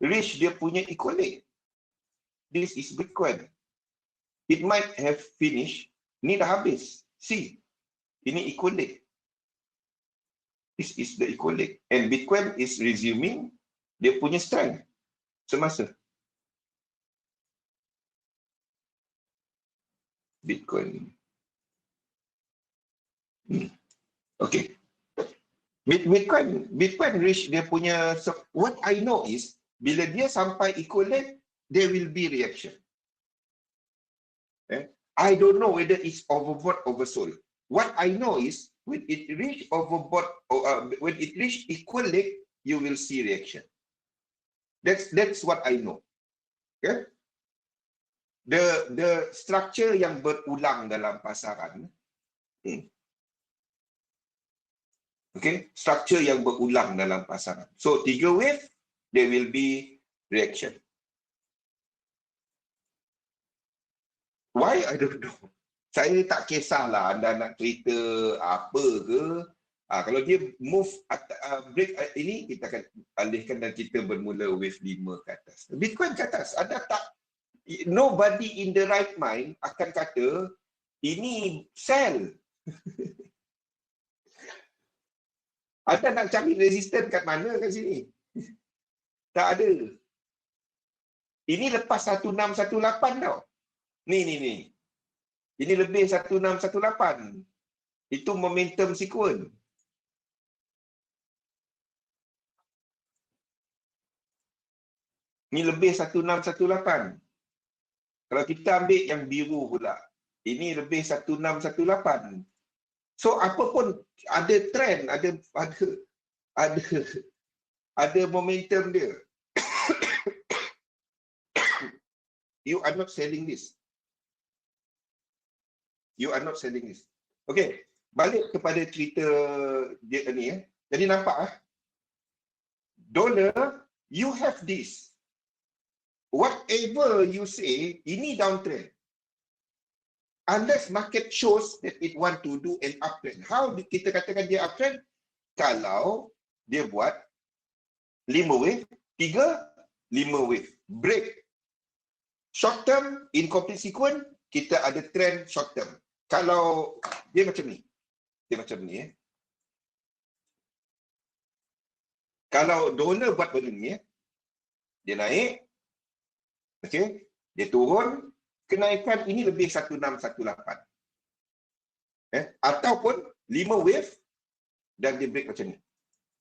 S2: reach dia punya equal leg. This is Bitcoin. It might have finished. Ni dah habis. See, ini equal leg. This is the equal leg. And Bitcoin is resuming dia punya strength semasa. Bitcoin. Okay. Bitcoin reach dia punya, so what I know is bila dia sampai equal leg, there will be reaction. I don't know whether it's overbought, oversold. What I know is when it reach overbought, when it reach equal leg, you will see reaction. That's what I know. Okay. the structure yang berulang dalam pasaran, okay, structure yang berulang dalam pasaran. So 3 wave, there will be reaction. Why? I don't know. Saya tak kisahlah anda nak cerita apa ke. Kalau dia move break ini, kita akan alihkan dan kita bermula wave 5 ke atas. Bitcoin ke atas. Anda tak, nobody in the right mind akan kata ini sell. Anda nak cari resistance kat mana kat sini? Tak ada. Ini lepas 1618 tau. Ni. Ini lebih 1618. Itu momentum sequence. Ini lebih 1618. Kalau kita ambil yang biru pula, ini lebih 1618. So apa pun ada trend, ada momentum dia. You are not selling this. You are not selling this. Okay, balik kepada cerita dia ni. Jadi nampak dollar, you have this. Whatever you say, ini downtrend. Unless market shows that it want to do an uptrend. How kita katakan dia uptrend? Kalau dia buat 5 wave, 5 wave, break. Short term, incomplete sequence, kita ada trend short term. Kalau dia macam ni. Kalau dollar buat benda ni, dia naik, okay, dia turun, kenaikan ini lebih 1618. Ataupun 5 wave dan dia break macam ni.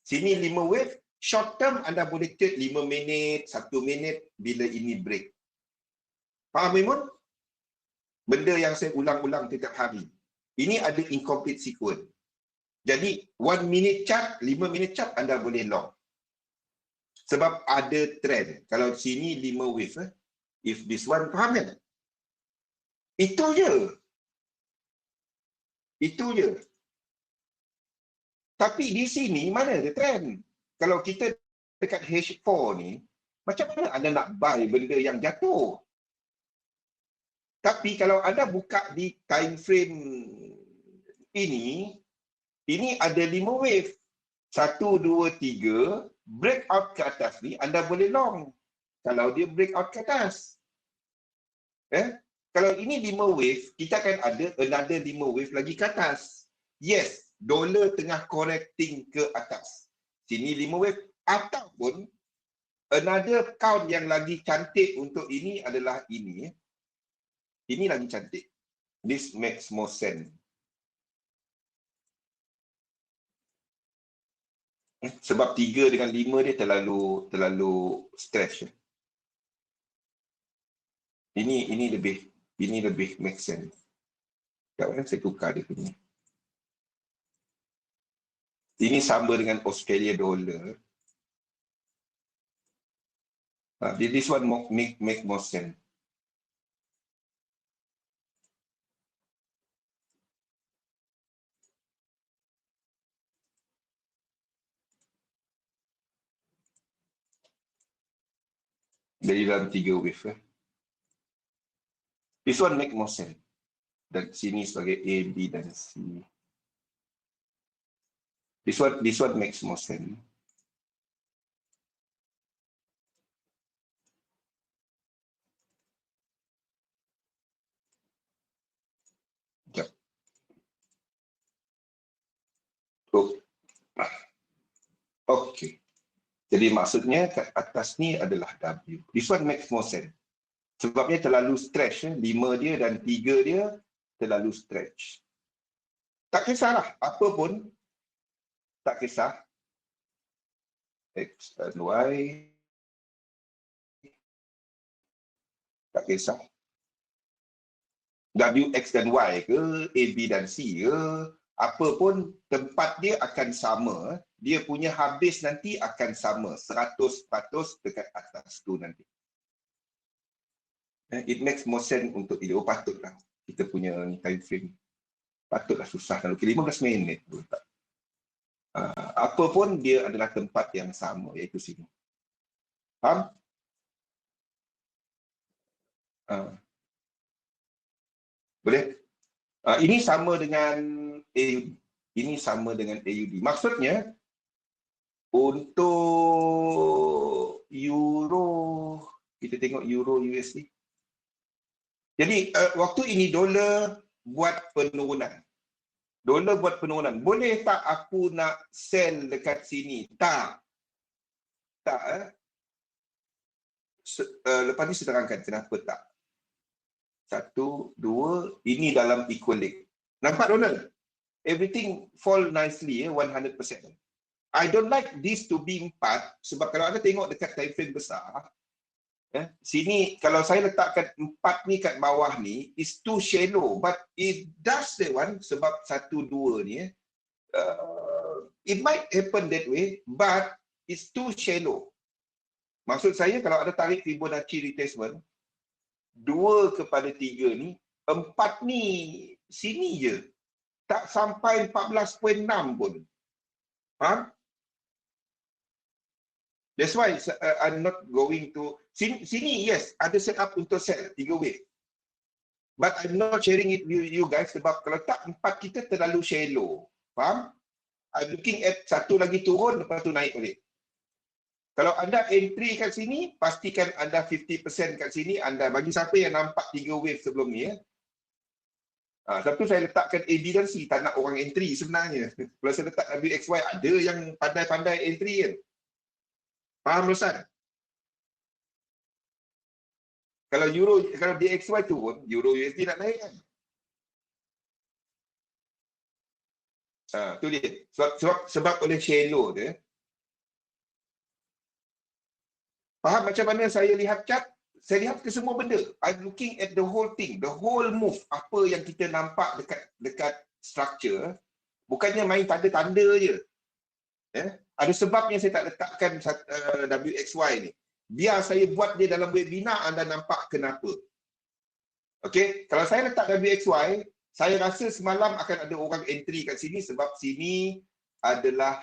S2: Sini 5 wave, short term anda boleh trade 5 minit, 1 minit bila ini break. Faham Imun? Benda yang saya ulang-ulang setiap hari. Ini ada incomplete sequence. Jadi 1 minute chart, 5 minute chart anda boleh long. Sebab ada trend. Kalau sini 5 wave, if this one, faham kan? Itu je. Tapi di sini mana ada trend? Kalau kita dekat H4 ni, macam mana anda nak buy benda yang jatuh? Tapi kalau anda buka di time frame ini ada 5 wave. 1, 2, 3, breakout ke atas ni anda boleh long. Kalau dia breakout ke atas. Kalau ini 5 wave, kita akan ada another 5 wave lagi ke atas. Yes, dollar tengah correcting ke atas. Sini 5 wave. Ataupun another count yang lagi cantik untuk ini adalah ini. Ini lagi cantik. This makes more sense. Sebab 3 dengan 5 dia terlalu stretch. Ini lebih make sense. Sekejap saya tukar dia punya. Ini sama dengan Australia dollar. This one make more sense. Dari dalam 3 wave. This one make more sense. Dan sini sebagai A, B dan C. This one makes more sense. Sekejap. Okay. Jadi maksudnya kat atas ni adalah W. This one makes more sense. Sebabnya terlalu stretch. 5 dia dan 3 dia terlalu stretch. Tak kisahlah. Apa pun. Tak kisah. X dan Y. Tak kisah. W, X dan Y ke, A, B dan C ke, apa pun tempat dia akan sama. Dia punya habis nanti akan sama. 100% dekat atas tu nanti. It makes more sense untuk dia. Oh, patutlah kita punya time frame. Patutlah susah kalau 15 minit. Apa pun dia adalah tempat yang sama, iaitu sini. Faham? Boleh? Ini sama dengan AUD. Ini sama dengan AUD. Maksudnya, untuk euro, kita tengok euro USD. Jadi, waktu ini dolar buat penurunan. Dolar buat penurunan. Boleh tak aku nak sell dekat sini? Tak. Tak. Lepas ni saya terangkan kenapa tak. 1, 2, ini dalam equal-leg. Nampak dolar? Everything fall nicely, 100%. I don't like this to be 4, sebab kalau anda tengok dekat time frame besar, sini kalau saya letakkan 4 ni kat bawah ni, is too shallow. But it does that one, sebab 1, 2 ni, it might happen that way, but it's too shallow. Maksud saya kalau ada tarik Fibonacci retracement, 2/3 ni, 4 ni sini je. Tak sampai 14.6 pun. Faham? That's why I'm not going to... Sini, yes, ada set up untuk sell 3 wave. But I'm not sharing it with you guys sebab kalau tak 4 kita terlalu shallow. Faham? I'm looking at satu lagi turun, lepas tu naik balik. Kalau anda entry kat sini, pastikan anda 50% kat sini. Anda bagi siapa yang nampak 3 wave sebelum ni, sebab tu saya letakkan A, B dan C. Tak nak orang entry sebenarnya. Kalau saya letak WXY, ada yang pandai-pandai entry kan. Faham Rosan? Kalau DXY turun, Euro USD nak naik kan. Tu dia. Sebab oleh shallow tu. Faham macam mana saya lihat chart? Saya lihat ke semua benda. I'm looking at the whole thing, the whole move. Apa yang kita nampak dekat structure, bukannya main tanda-tanda je. Ada sebabnya saya tak letakkan WXY ni. Biar saya buat dia dalam webinar, anda nampak kenapa. Okey, kalau saya letak WXY, saya rasa semalam akan ada orang entry kat sini sebab sini adalah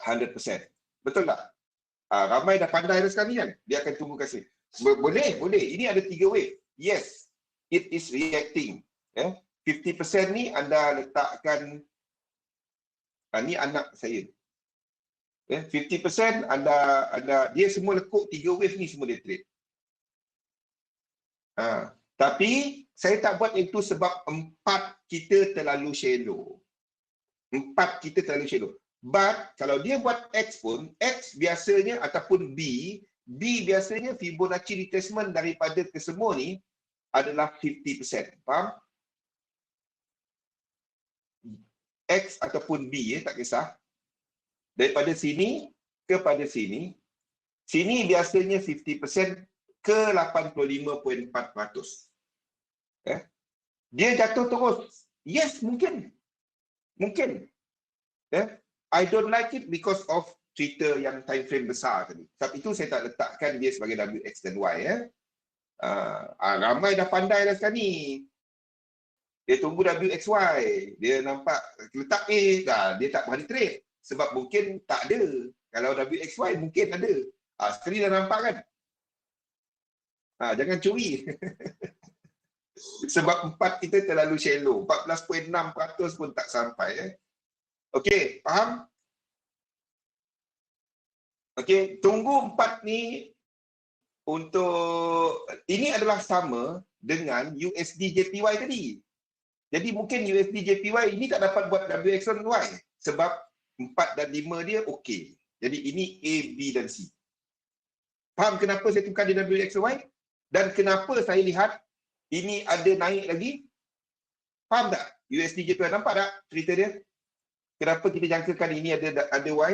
S2: 100%. Betul tak? Ramai dah pandai dah sekarang ni kan. Dia akan tunggu kasih. Boleh. Ini ada 3 wave. Yes, it is reacting. 50% ni anda letakkan, ni anak saya. 50% anda dia semua lekuk 3 wave ni semua dia trade. Tapi saya tak buat itu sebab 4 kita terlalu shallow. 4 kita terlalu shallow. But kalau dia buat X pun, X biasanya ataupun B biasanya Fibonacci retracement daripada kesemua ni adalah 50%. Faham? X ataupun B, tak kisah. Daripada sini kepada sini, sini biasanya 50% ke 85.4%. Dia jatuh terus. Yes, mungkin. I don't like it because of cerita yang time frame besar tadi. Sebab itu saya tak letakkan dia sebagai WX dan Y. Ramai dah pandai dah sekarang ni. Dia tunggu WXY. Dia nampak letak A, dia tak berani trade. Sebab mungkin tak ada. Kalau WXY mungkin ada. Sekali dah nampak kan? Jangan curi. Sebab 4 kita terlalu shallow. 14.6% pun tak sampai. Okey, faham? Okey, tunggu 4 ni untuk... Ini adalah sama dengan USD JPY tadi. Jadi mungkin USD JPY ini tak dapat buat WX1 Y. Sebab 4 dan 5 dia okey. Jadi ini A, B dan C. Faham kenapa saya tukar di WXY? Dan kenapa saya lihat ini ada naik lagi? Faham tak? USD JPY, nampak tak cerita dia? Kenapa kita jangkakan ini ada Y?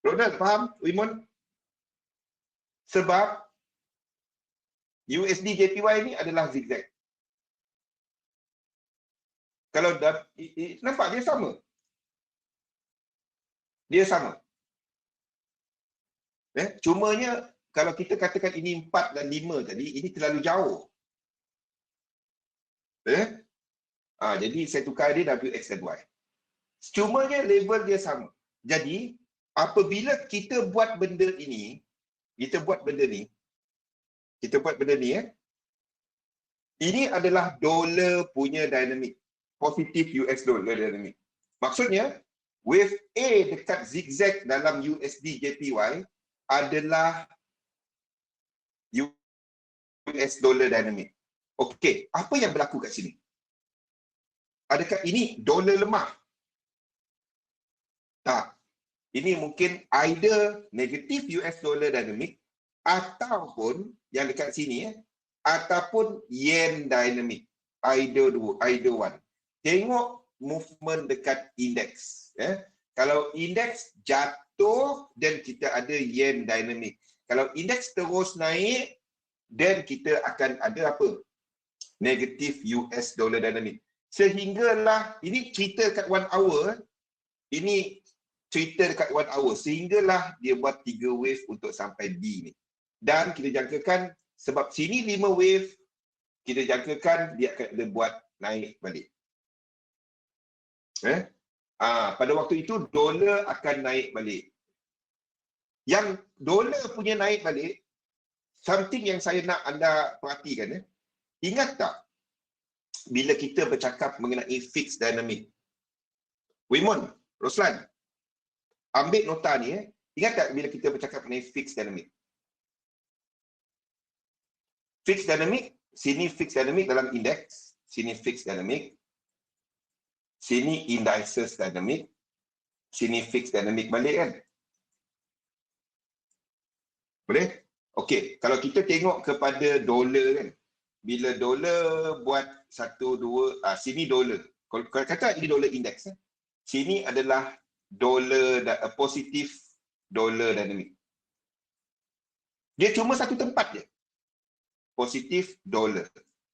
S2: Ronald, faham? Wimon? Sebab USD JPY ini adalah zigzag. Kalau nampak dia sama. Dia sama. Cumanya kalau kita katakan ini 4 dan 5 tadi, ini terlalu jauh. Jadi saya tukar dia WX dan Y. Cumanya label dia sama. Jadi apabila kita buat benda ini, kita buat benda ni, ini adalah dolar punya dynamic. Positif US dollar dynamic. Maksudnya, wave A dekat zigzag dalam USD JPY adalah US dollar dynamic. Okey, apa yang berlaku kat sini? Adakah ini dolar lemah? Tak. Ini mungkin either negatif US dollar dynamic ataupun yang dekat sini ataupun yen dynamic. Either one. Tengok movement dekat indeks. Kalau indeks jatuh, dan kita ada yen dynamic. Kalau indeks terus naik, dan kita akan ada apa? Negatif US dollar dynamic. Sehinggalah, ini cerita kat 1 hour, ini cerita dekat 1 hour, sehinggalah dia buat 3 wave untuk sampai B ni. Dan kita jangkakan, sebab sini 5 wave, kita jangkakan dia akan ada buat naik balik. Pada waktu itu, dolar akan naik balik. Yang dolar punya naik balik, something yang saya nak anda perhatikan. Ingat tak, bila kita bercakap mengenai fixed dynamic? Wimon, Roslan, ambil nota ni. Ingat tak bila kita bercakap mengenai fixed dynamic? Fixed dynamic, sini fixed dynamic dalam indeks, sini fixed dynamic, sini indices dynamic, sini fixed dynamic balik kan? Boleh? Okey, kalau kita tengok kepada dolar kan, bila dolar buat 1, 2, sini dolar. Kalau kata ini dolar indeks, sini adalah dolar positif dolar dynamic. Dia cuma satu tempat je. Positif dolar.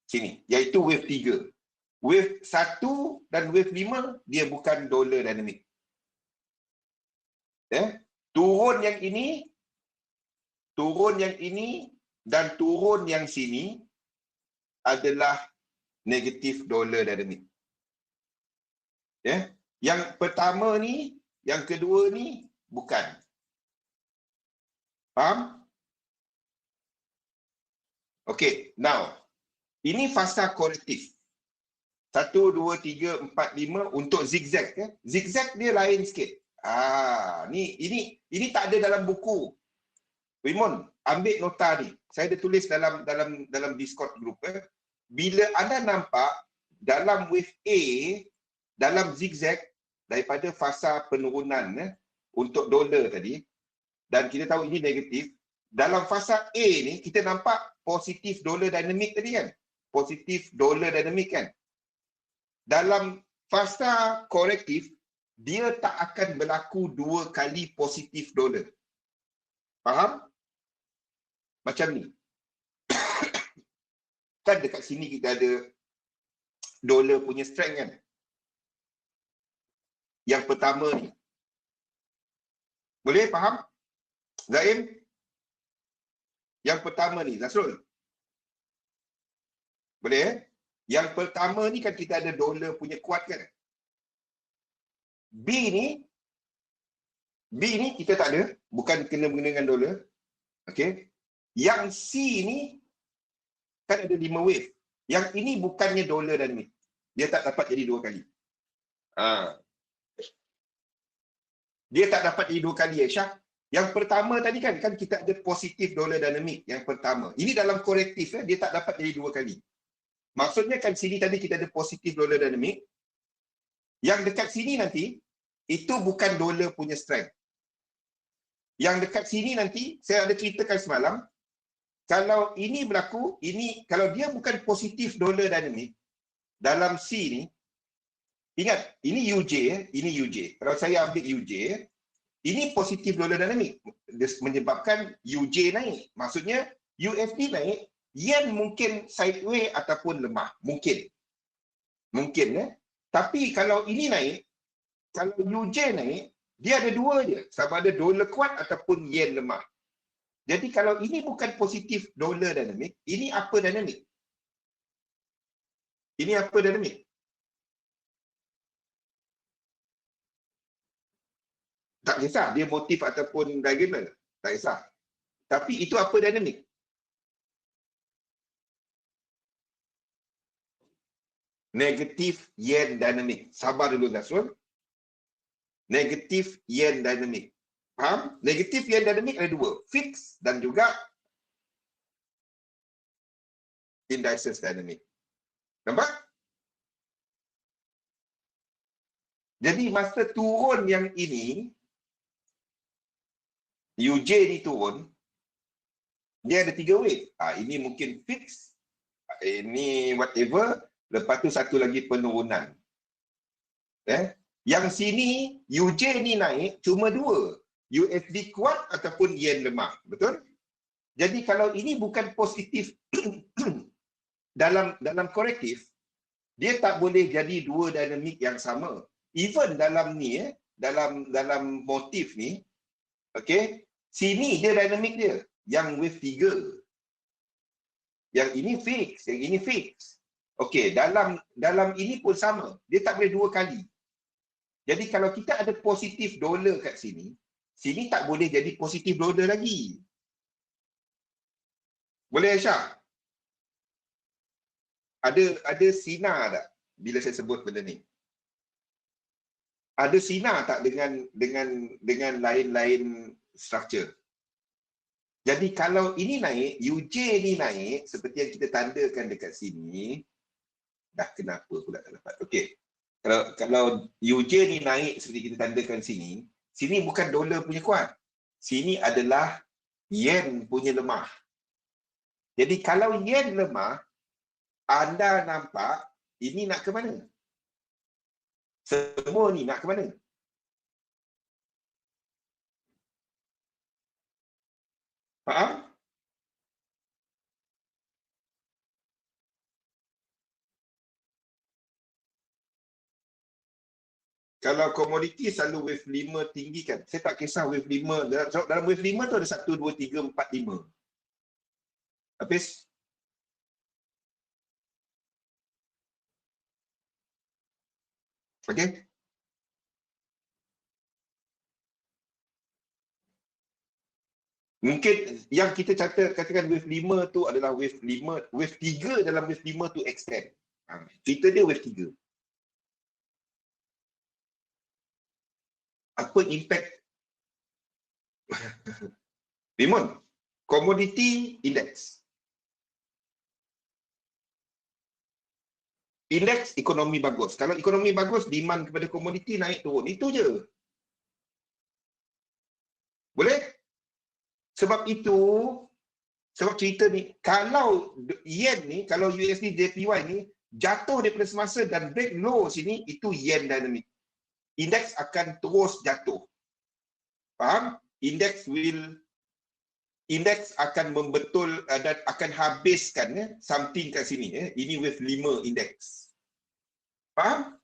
S2: Sini, iaitu wave 3. Wave 1 dan wave 5 dia bukan dolar dynamic. Turun yang ini, dan turun yang sini adalah negatif dolar dynamic. Yang pertama ni, yang kedua ni bukan. Faham? Okey, now ini fasa korektif. 1, 2, 3, 4, 5 untuk zigzag. Zigzag dia lain sikit. Ini tak ada dalam buku. Raymond, ambil nota ni. Saya ada tulis dalam Discord group. Bila anda nampak dalam wave A, dalam zigzag daripada fasa penurunan untuk dolar tadi, dan kita tahu ini negatif, dalam fasa A ni kita nampak positif dolar dynamic tadi kan? Positif dolar dynamic kan? Dalam fasa korektif, dia tak akan berlaku 2 kali positif dolar. Faham? Macam ni. Kan dekat sini kita ada dolar punya strength kan? Yang pertama ni. Boleh faham? Zaim? Yang pertama ni, Nasrul. Boleh? Yang pertama ni kan kita ada dolar punya kuat kan? B ni kita tak ada, bukan kena dengan dolar. Okey. Yang C ni kan ada 5 wave. Yang ini bukannya dolar dynamic. Dia tak dapat jadi 2 kali. Dia tak dapat jadi 2 kali, Aisyah. Yang pertama tadi kan kita ada positif dolar dynamic yang pertama. Ini dalam korektif dia tak dapat jadi 2 kali. Maksudnya kan sini tadi kita ada positif dolar dynamic. Yang dekat sini nanti itu bukan dolar punya strength. Yang dekat sini nanti saya ada ceritakan semalam, kalau ini berlaku, ini kalau dia bukan positif dolar dynamic dalam C ni, ingat ini UJ, ini UJ. Kalau saya ambil UJ, ini positif dolar dynamic menyebabkan UJ naik. Maksudnya USD naik, yen mungkin sideways ataupun lemah, mungkin. Tapi kalau ini naik, kalau UJ naik, dia ada 2 je, sama ada dolar kuat ataupun yen lemah. Jadi kalau ini bukan positif dollar dynamic, ini apa dynamic? Ini apa dynamic? Tak kisah dia motif ataupun diagonal. Tak kisah. Tapi itu apa dynamic? Negatif yen dynamic. Sabar dulu Nasrul. Negatif yen dynamic. Faham? Negatif yen dynamic ada dua. Fix dan juga indices dynamic. Nampak? Jadi masa turun yang ini, UJ ni turun, dia ada 3 wave. Ini mungkin fix, ini whatever, lepas tu satu lagi penurunan. Yang sini, UJ ni naik cuma 2. USD kuat ataupun yen lemah. Betul? Jadi kalau ini bukan positif dalam korektif, dia tak boleh jadi dua dinamik yang sama. Even dalam ni, dalam motif ni, okay, sini dia dinamik dia, yang wave 3. Yang ini fix, yang ini fix. Okay, dalam ini pun sama. Dia tak boleh 2 kali. Jadi kalau kita ada positif dolar kat sini, sini tak boleh jadi positif dolar lagi. Boleh Aisyah? Ada sinar tak bila saya sebut benda ni? Ada sinar tak dengan lain-lain structure? Jadi kalau ini naik, UJ ni naik seperti yang kita tandakan dekat sini. Dah kenapa pula tak dapat? Okey. Kalau UJ ni naik seperti kita tandakan sini, sini bukan dolar punya kuat. Sini adalah yen punya lemah. Jadi kalau yen lemah, anda nampak ini nak ke mana? Semua ni nak ke mana? Faham? Kalau komoditi selalu wave 5 tinggi kan. Saya tak kisah wave 5. Dalam wave 5 tu ada 1, 2, 3, 4, 5. Habis? Okey? Mungkin yang kita katakan wave 5 tu adalah wave 5, wave 3 dalam wave 5 tu extend. Cerita dia wave 3. Apa impact? Limon, commodity index. Indeks ekonomi bagus. Kalau ekonomi bagus, demand kepada komoditi naik turun. Itu je. Boleh? Sebab itu, sebab cerita ni, kalau yen ni, kalau USD JPY ni, jatuh daripada semasa dan break low sini, itu yen dynamic. Indeks akan terus jatuh. Faham? Indeks akan membetul dan akan habiskan something kat sini. Ini wave 5 indeks. Faham?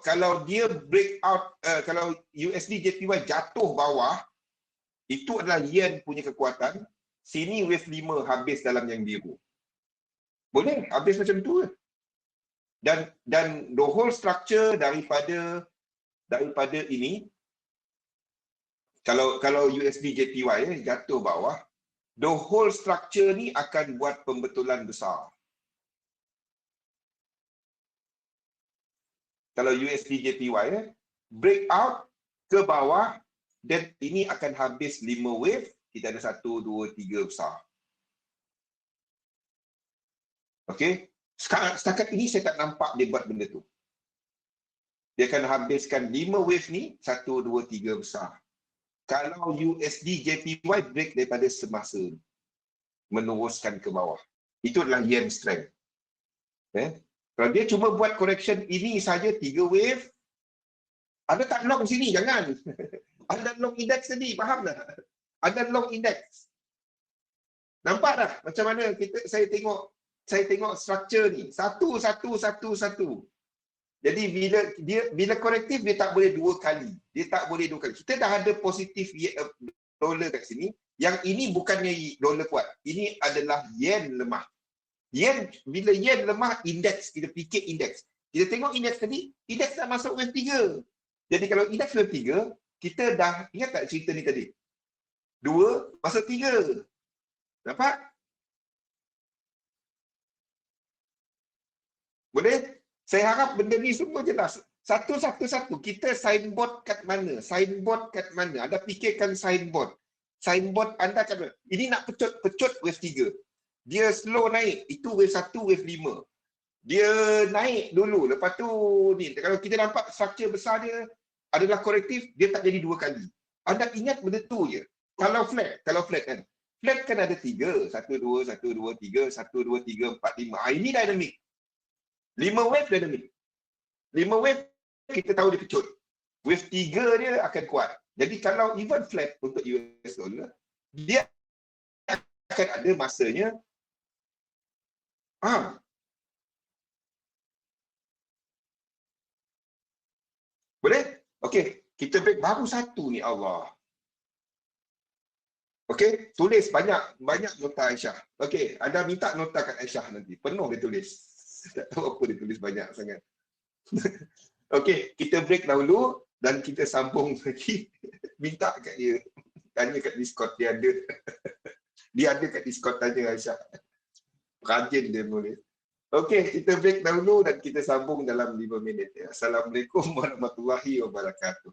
S2: Kalau dia break out, kalau USD JPY jatuh bawah, itu adalah yen punya kekuatan. Sini wave 5 habis dalam yang biru. Boleh habis macam tu. Dan the whole structure daripada ini, kalau USD JPY jatuh bawah, the whole structure ni akan buat pembetulan besar. Kalau USD JPY break out ke bawah, dan ini akan habis 5 wave, kita ada 1, 2, 3 besar. Okey, setakat ini saya tak nampak dia buat benda tu. Dia akan habiskan 5 wave ni, 1, 2, 3 besar. Kalau USD JPY break daripada semasa ni, meneruskan ke bawah, itu adalah yen strength. Kalau dia cuma buat correction ini saja 3 wave, ada tak long sini, jangan. Ada long index tadi, faham tak? Ada long index. Nampak tak macam mana saya tengok structure ni, satu. Jadi bila korektif dia tak boleh 2 kali. Dia tak boleh 2 kali. Kita dah ada positif dolar kat sini. Yang ini bukannya dolar kuat. Ini adalah yen lemah. Yen, bila yen lemah, indeks, kita fikir indeks. Kita tengok indeks tadi, indeks dah masuk wave 3. Jadi kalau indeks wave 3, kita dah, ingat tak cerita ni tadi? 2 masuk 3. Nampak? Boleh? Saya harap benda ni semua jelas. Satu-satu-satu. Kita signboard kat mana? Signboard kat mana? Anda fikirkan signboard. Signboard anda kat mana? Ini nak pecut wave 3. Dia slow naik. Itu wave 1, wave 5. Dia naik dulu. Lepas tu, ni kalau kita nampak struktur besar dia adalah korektif, dia tak jadi 2 kali. Anda ingat benda tu je. Kalau flat kan. Flat kan ada 3. 1, 2, 1, 2, 3, 1, 2, 3, 4, 5. Ini dynamic. 5 wave dynamic. 5 wave kita tahu dia kecut. Wave 3 dia akan kuat. Jadi kalau even flat untuk US dollar, dia akan ada masanya. Boleh? Okey, kita break baru satu ni, Allah. Okey, tulis banyak nota Aisyah. Okey, anda minta nota kat Aisyah nanti. Penuh dia tulis. Tak tahu apa dia tulis banyak sangat. Okey, kita break dahulu dan kita sambung lagi. Minta kat dia. Tanya kat Discord dia ada. Dia ada kat Discord, tanya Aisyah. Rajin dia boleh. Okey, kita break dahulu dan kita sambung dalam 5 minit. Assalamualaikum warahmatullahi wabarakatuh.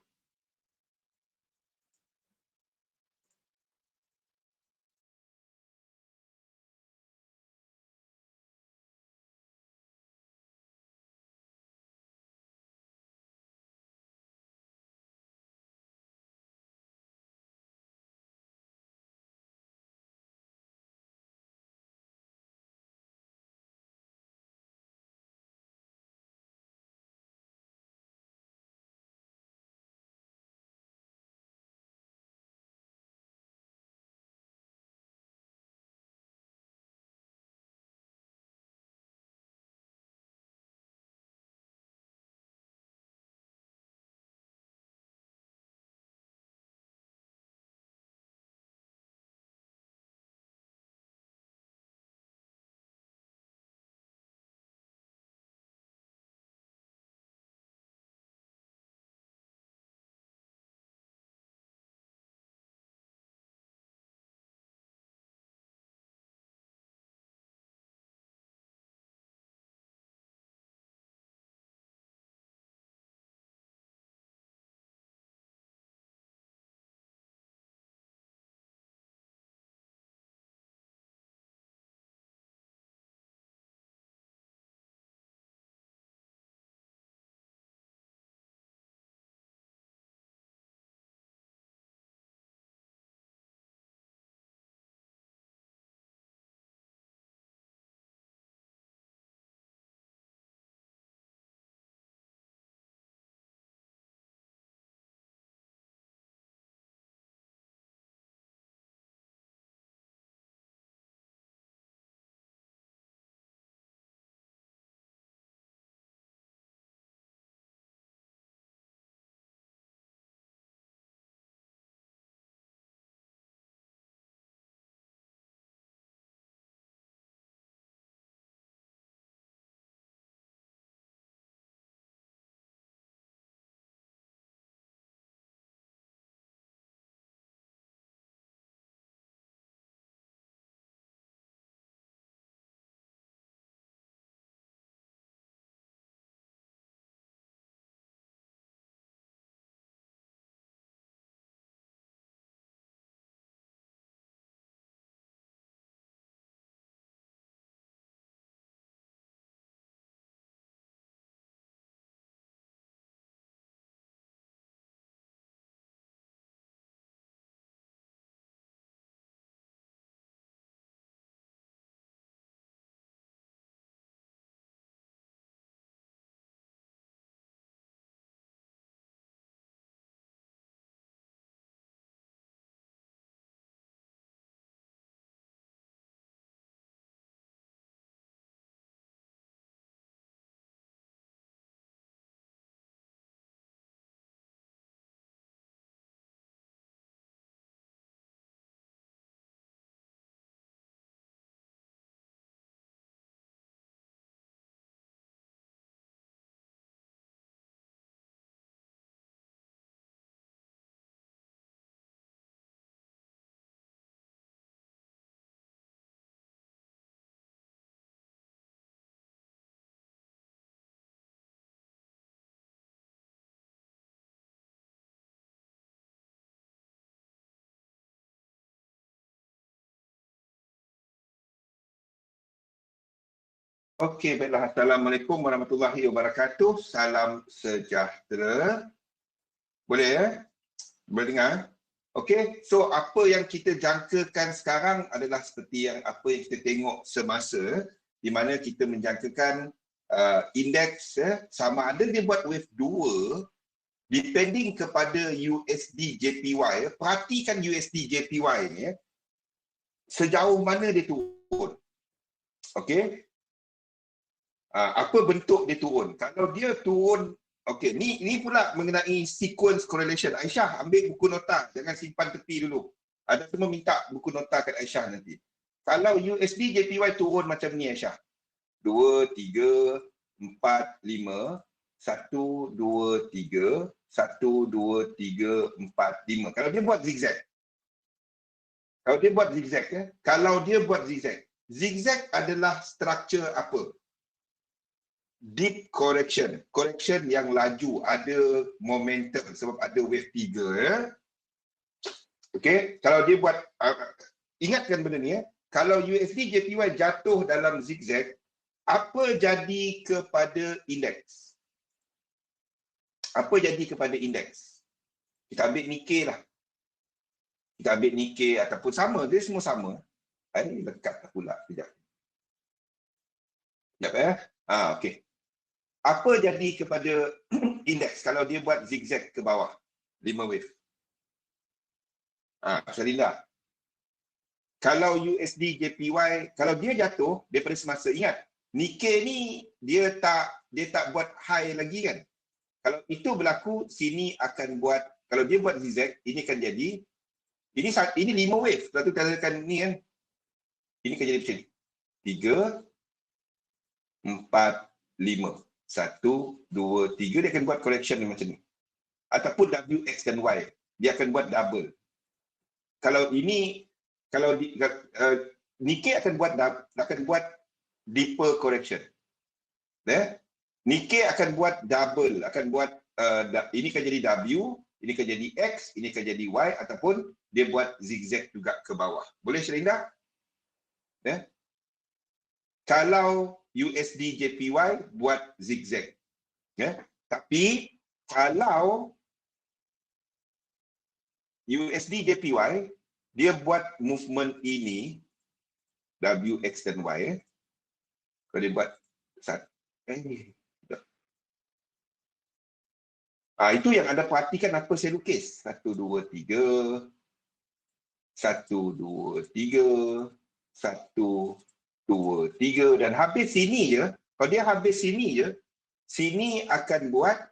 S2: Okey, baiklah. Assalamualaikum warahmatullahi wabarakatuh. Salam sejahtera. Boleh ya? Boleh dengar? Okey, so apa yang kita jangkakan sekarang adalah seperti yang apa yang kita tengok semasa, di mana kita menjangkakan indeks sama ada dia buat wave 2 depending kepada USD JPY. Perhatikan USD JPY ni sejauh mana dia turun. Okey. Apa bentuk dia turun? Kalau dia turun, okey, ni pula mengenai sequence correlation. Aisyah, ambil buku nota, jangan simpan tepi dulu. Ada semua minta buku nota kat Aisyah nanti. Kalau USD JPY turun macam ni Aisyah. 2 3 4 5 1 2 3 1 2 3 4 5. Kalau dia buat zigzag. Kalau dia buat zigzag ya. Kalau dia buat zigzag. Zigzag adalah struktur apa? Deep correction, correction yang laju, ada momentum sebab ada wave 3 ya. Okey, kalau dia buat ingatkan benda ni ya. Kalau USD JPY jatuh dalam zigzag, apa jadi kepada indeks? Apa jadi kepada indeks? Kita ambil Nikkei lah. Kita ambil Nikkei ataupun sama, dia semua sama. Ini dekat pula sekejap. Sekejap ya. Okey. Apa jadi kepada indeks kalau dia buat zigzag ke bawah 5 wave? Sarinda. Kalau USD JPY, kalau dia jatuh daripada semasa, ingat Nikkei ni dia tak buat high lagi kan. Kalau itu berlaku, sini akan buat, kalau dia buat zigzag, ini akan jadi ini 5 wave. Lepas tu katakan ni kan. Ini akan jadi macam ni. 3 4 5. 1, 2, 3, dia akan buat correction macam ni. Ataupun WX dan Y, dia akan buat double. Kalau ini, kalau Nikkei akan buat deeper correction. Nikkei akan buat double, akan buat ini akan jadi W, ini akan jadi X, ini akan jadi Y, ataupun dia buat zigzag juga ke bawah. Boleh Syerinda? Kalau USD JPY buat zigzag. Tapi kalau USD JPY dia buat movement ini WX dan Y. Kalau dia buat itu yang anda perhatikan apa saya lukis. 1 2 3 1 2 3 1 2, 3 dan habis sini je. Kalau dia habis sini je, sini akan buat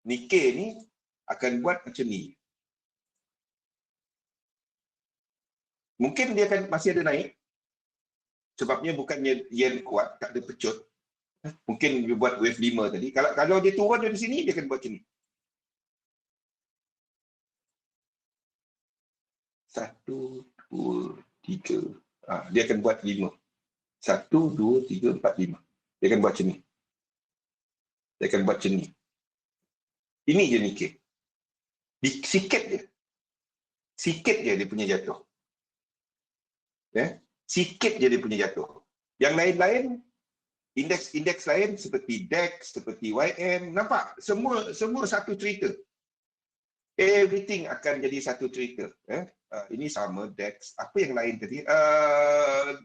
S2: Nikkei ni akan buat macam ni. Mungkin dia akan masih ada naik. Sebabnya bukannya yen kuat, tak ada pecut. Mungkin dia buat wave 5 tadi. Kalau dia turun dari sini, dia akan buat macam ni. 1 2 3. Dia akan buat 5. 1, 2, 3, 4, 5. Dia akan buat macam ni. Dia akan buat macam ni. Ini je Nikkei. Sikit je. Sikit je dia punya jatuh. Sikit je dia punya jatuh. Yang lain-lain, indeks lain seperti DAX, seperti YM, nampak? Semua satu cerita. Everything akan jadi satu cerita. Ini sama DAX. Apa yang lain tadi?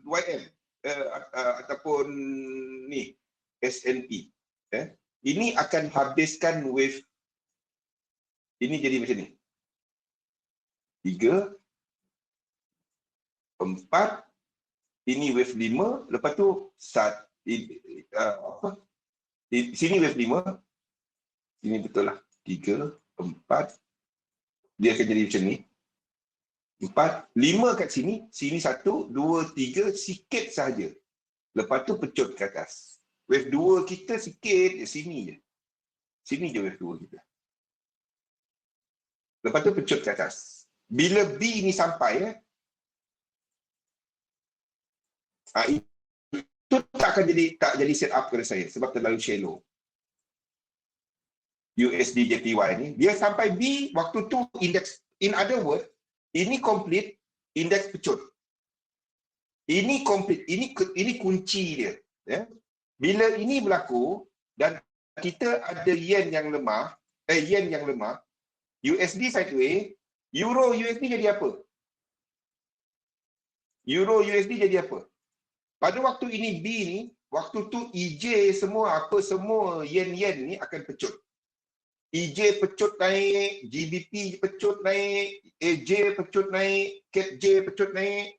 S2: YM. Ataupun ni S&P. Ini akan habiskan wave. Ini jadi macam ni. 3 4. Ini wave 5. Lepas tu sini wave 5. Ini betul lah. 3 4. Dia akan jadi macam ni. 4, 5 kat sini, sini 1, 2, 3, sikit sahaja. Lepas tu pecut ke atas. Wave 2 kita sikit je, sini je. Sini je wave 2 kita. Lepas tu pecut ke atas. Bila B ni sampai, itu tak jadi set up kepada saya sebab terlalu shallow. USD JPY ni, dia sampai B, waktu tu indeks, in other word, ini complete, indeks pecut. Ini complete, ini kunci dia. Bila ini berlaku dan kita ada yen yang lemah, USD sideways, Euro USD jadi apa? Euro USD jadi apa? Pada waktu ini B ni, waktu tu EJ semua yen-yen ni akan pecut. EJ pecut naik, GBP pecut naik, AJ pecut naik, CAPJ pecut naik.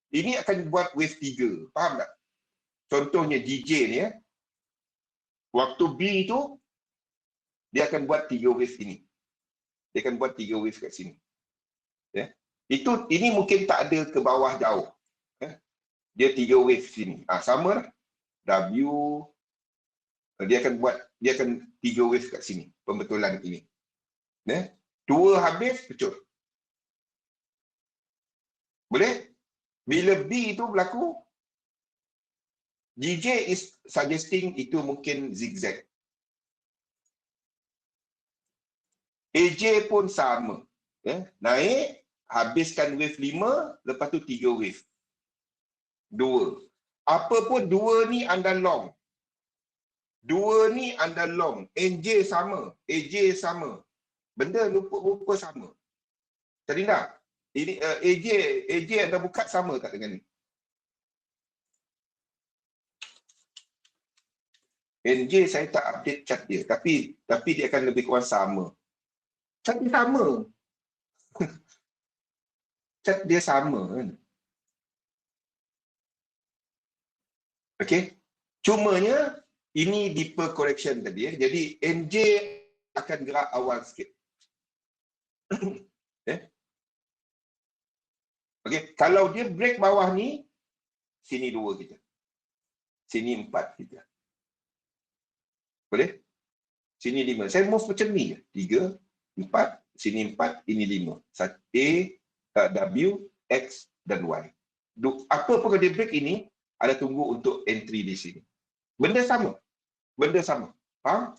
S2: Ini akan buat wave 3. Faham tak? Contohnya DJ ni ya. Waktu B tu dia akan buat 3 wave ini. Dia akan buat 3 wave kat sini. Ya. Ini mungkin tak ada ke bawah jauh. Ya. Dia 3 wave sini. Sama lah. W dia akan 3 wave kat sini. Pembetulan ini. Ya. 2 habis pecut. Boleh? Bila B itu berlaku, DJ is suggesting itu mungkin zigzag. AJ pun sama. Ya. Naik, habiskan wave 5, lepas tu 3 wave. 2. Apa pun 2 ni anda long. 2 ni anda long. NJ sama, AJ sama. Benda rupa sama. Terindah? Ini AJ anda buka sama tak dengan ni? NJ saya tak update chart dia, tapi dia akan lebih kurang sama. Chart dia sama. Chart dia sama kan. Okey. Cumanya ini deeper correction tadi ya. Jadi NJ akan gerak awal sikit. Okey, kalau dia break bawah ni, sini 2 kita. Sini 4 kita. Boleh? Sini 5. Saya move macam ni je. 3, 4, sini 4, ini 5. W, X dan Y. Apa pun kalau dia break ini, ada tunggu untuk entry di sini. Benda sama. Benda sama. Faham?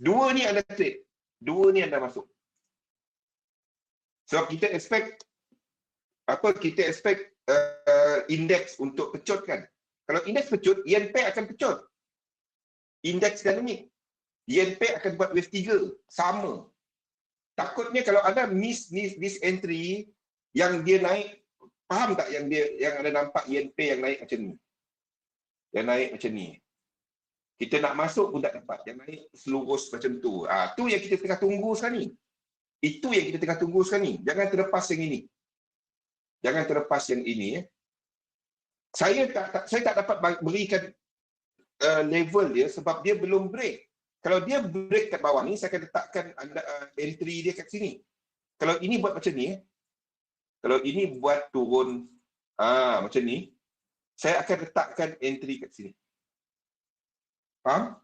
S2: 2 ni anda trade. 2 ni anda masuk. So kita expect indeks untuk pecut kan. Kalau indeks pecut, yen pair akan pecut. Indeks dynamic. Yen pair akan buat wave 3. Sama. Takutnya kalau anda miss this entry yang dia naik, faham tak yang ada nampak yen pair yang naik macam ni? Yang naik macam ni. Kita nak masuk pun tak dapat. Yang naik seluruh macam tu. Tu yang kita tengah tunggu sekarang ni. Itu yang kita tengah tunggu sekarang ni. Jangan terlepas yang ini. Jangan terlepas yang ini. Saya tak dapat berikan level dia sebab dia belum break. Kalau dia break kat bawah ni, saya akan letakkan entry dia kat sini. Kalau ini buat macam ni, kalau ini buat turun macam ni, saya akan letakkan entry kat sini. Faham?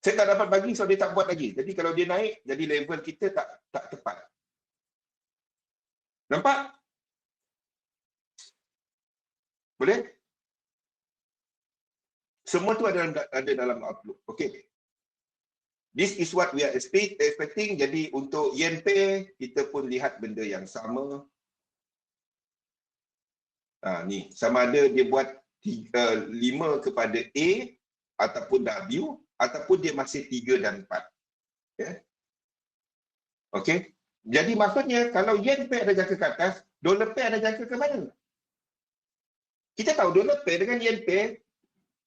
S2: Saya tak dapat bagi sebab dia tak buat lagi. Jadi kalau dia naik, jadi level kita tak tepat. Nampak? Boleh? Semua tu ada dalam outlook. Okay. This is what we are expecting. Jadi untuk yen pair, kita pun lihat benda yang sama. Ni, sama ada dia buat 5 kepada A ataupun W, ataupun dia masih 3 dan 4. Okay. Okay. Jadi maksudnya kalau yen pair ada jangka ke atas, dollar pair ada jangka ke mana? Kita tahu dollar pair dengan yen pair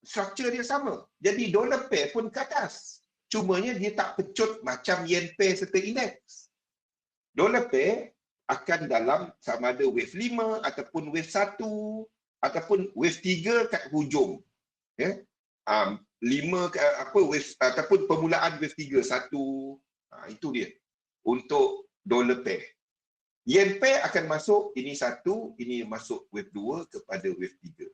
S2: struktur dia sama. Jadi dollar pair pun ke atas. Cumanya dia tak pecut macam yen pair serta indeks. Dollar pair akan dalam sama ada wave 5 ataupun wave 1 ataupun wave 3 kat hujung. Ya. 5 wave ataupun permulaan wave 3 1. Itu dia untuk dollar pair. Yen pair akan masuk ini 1, ini masuk wave 2 kepada wave 3.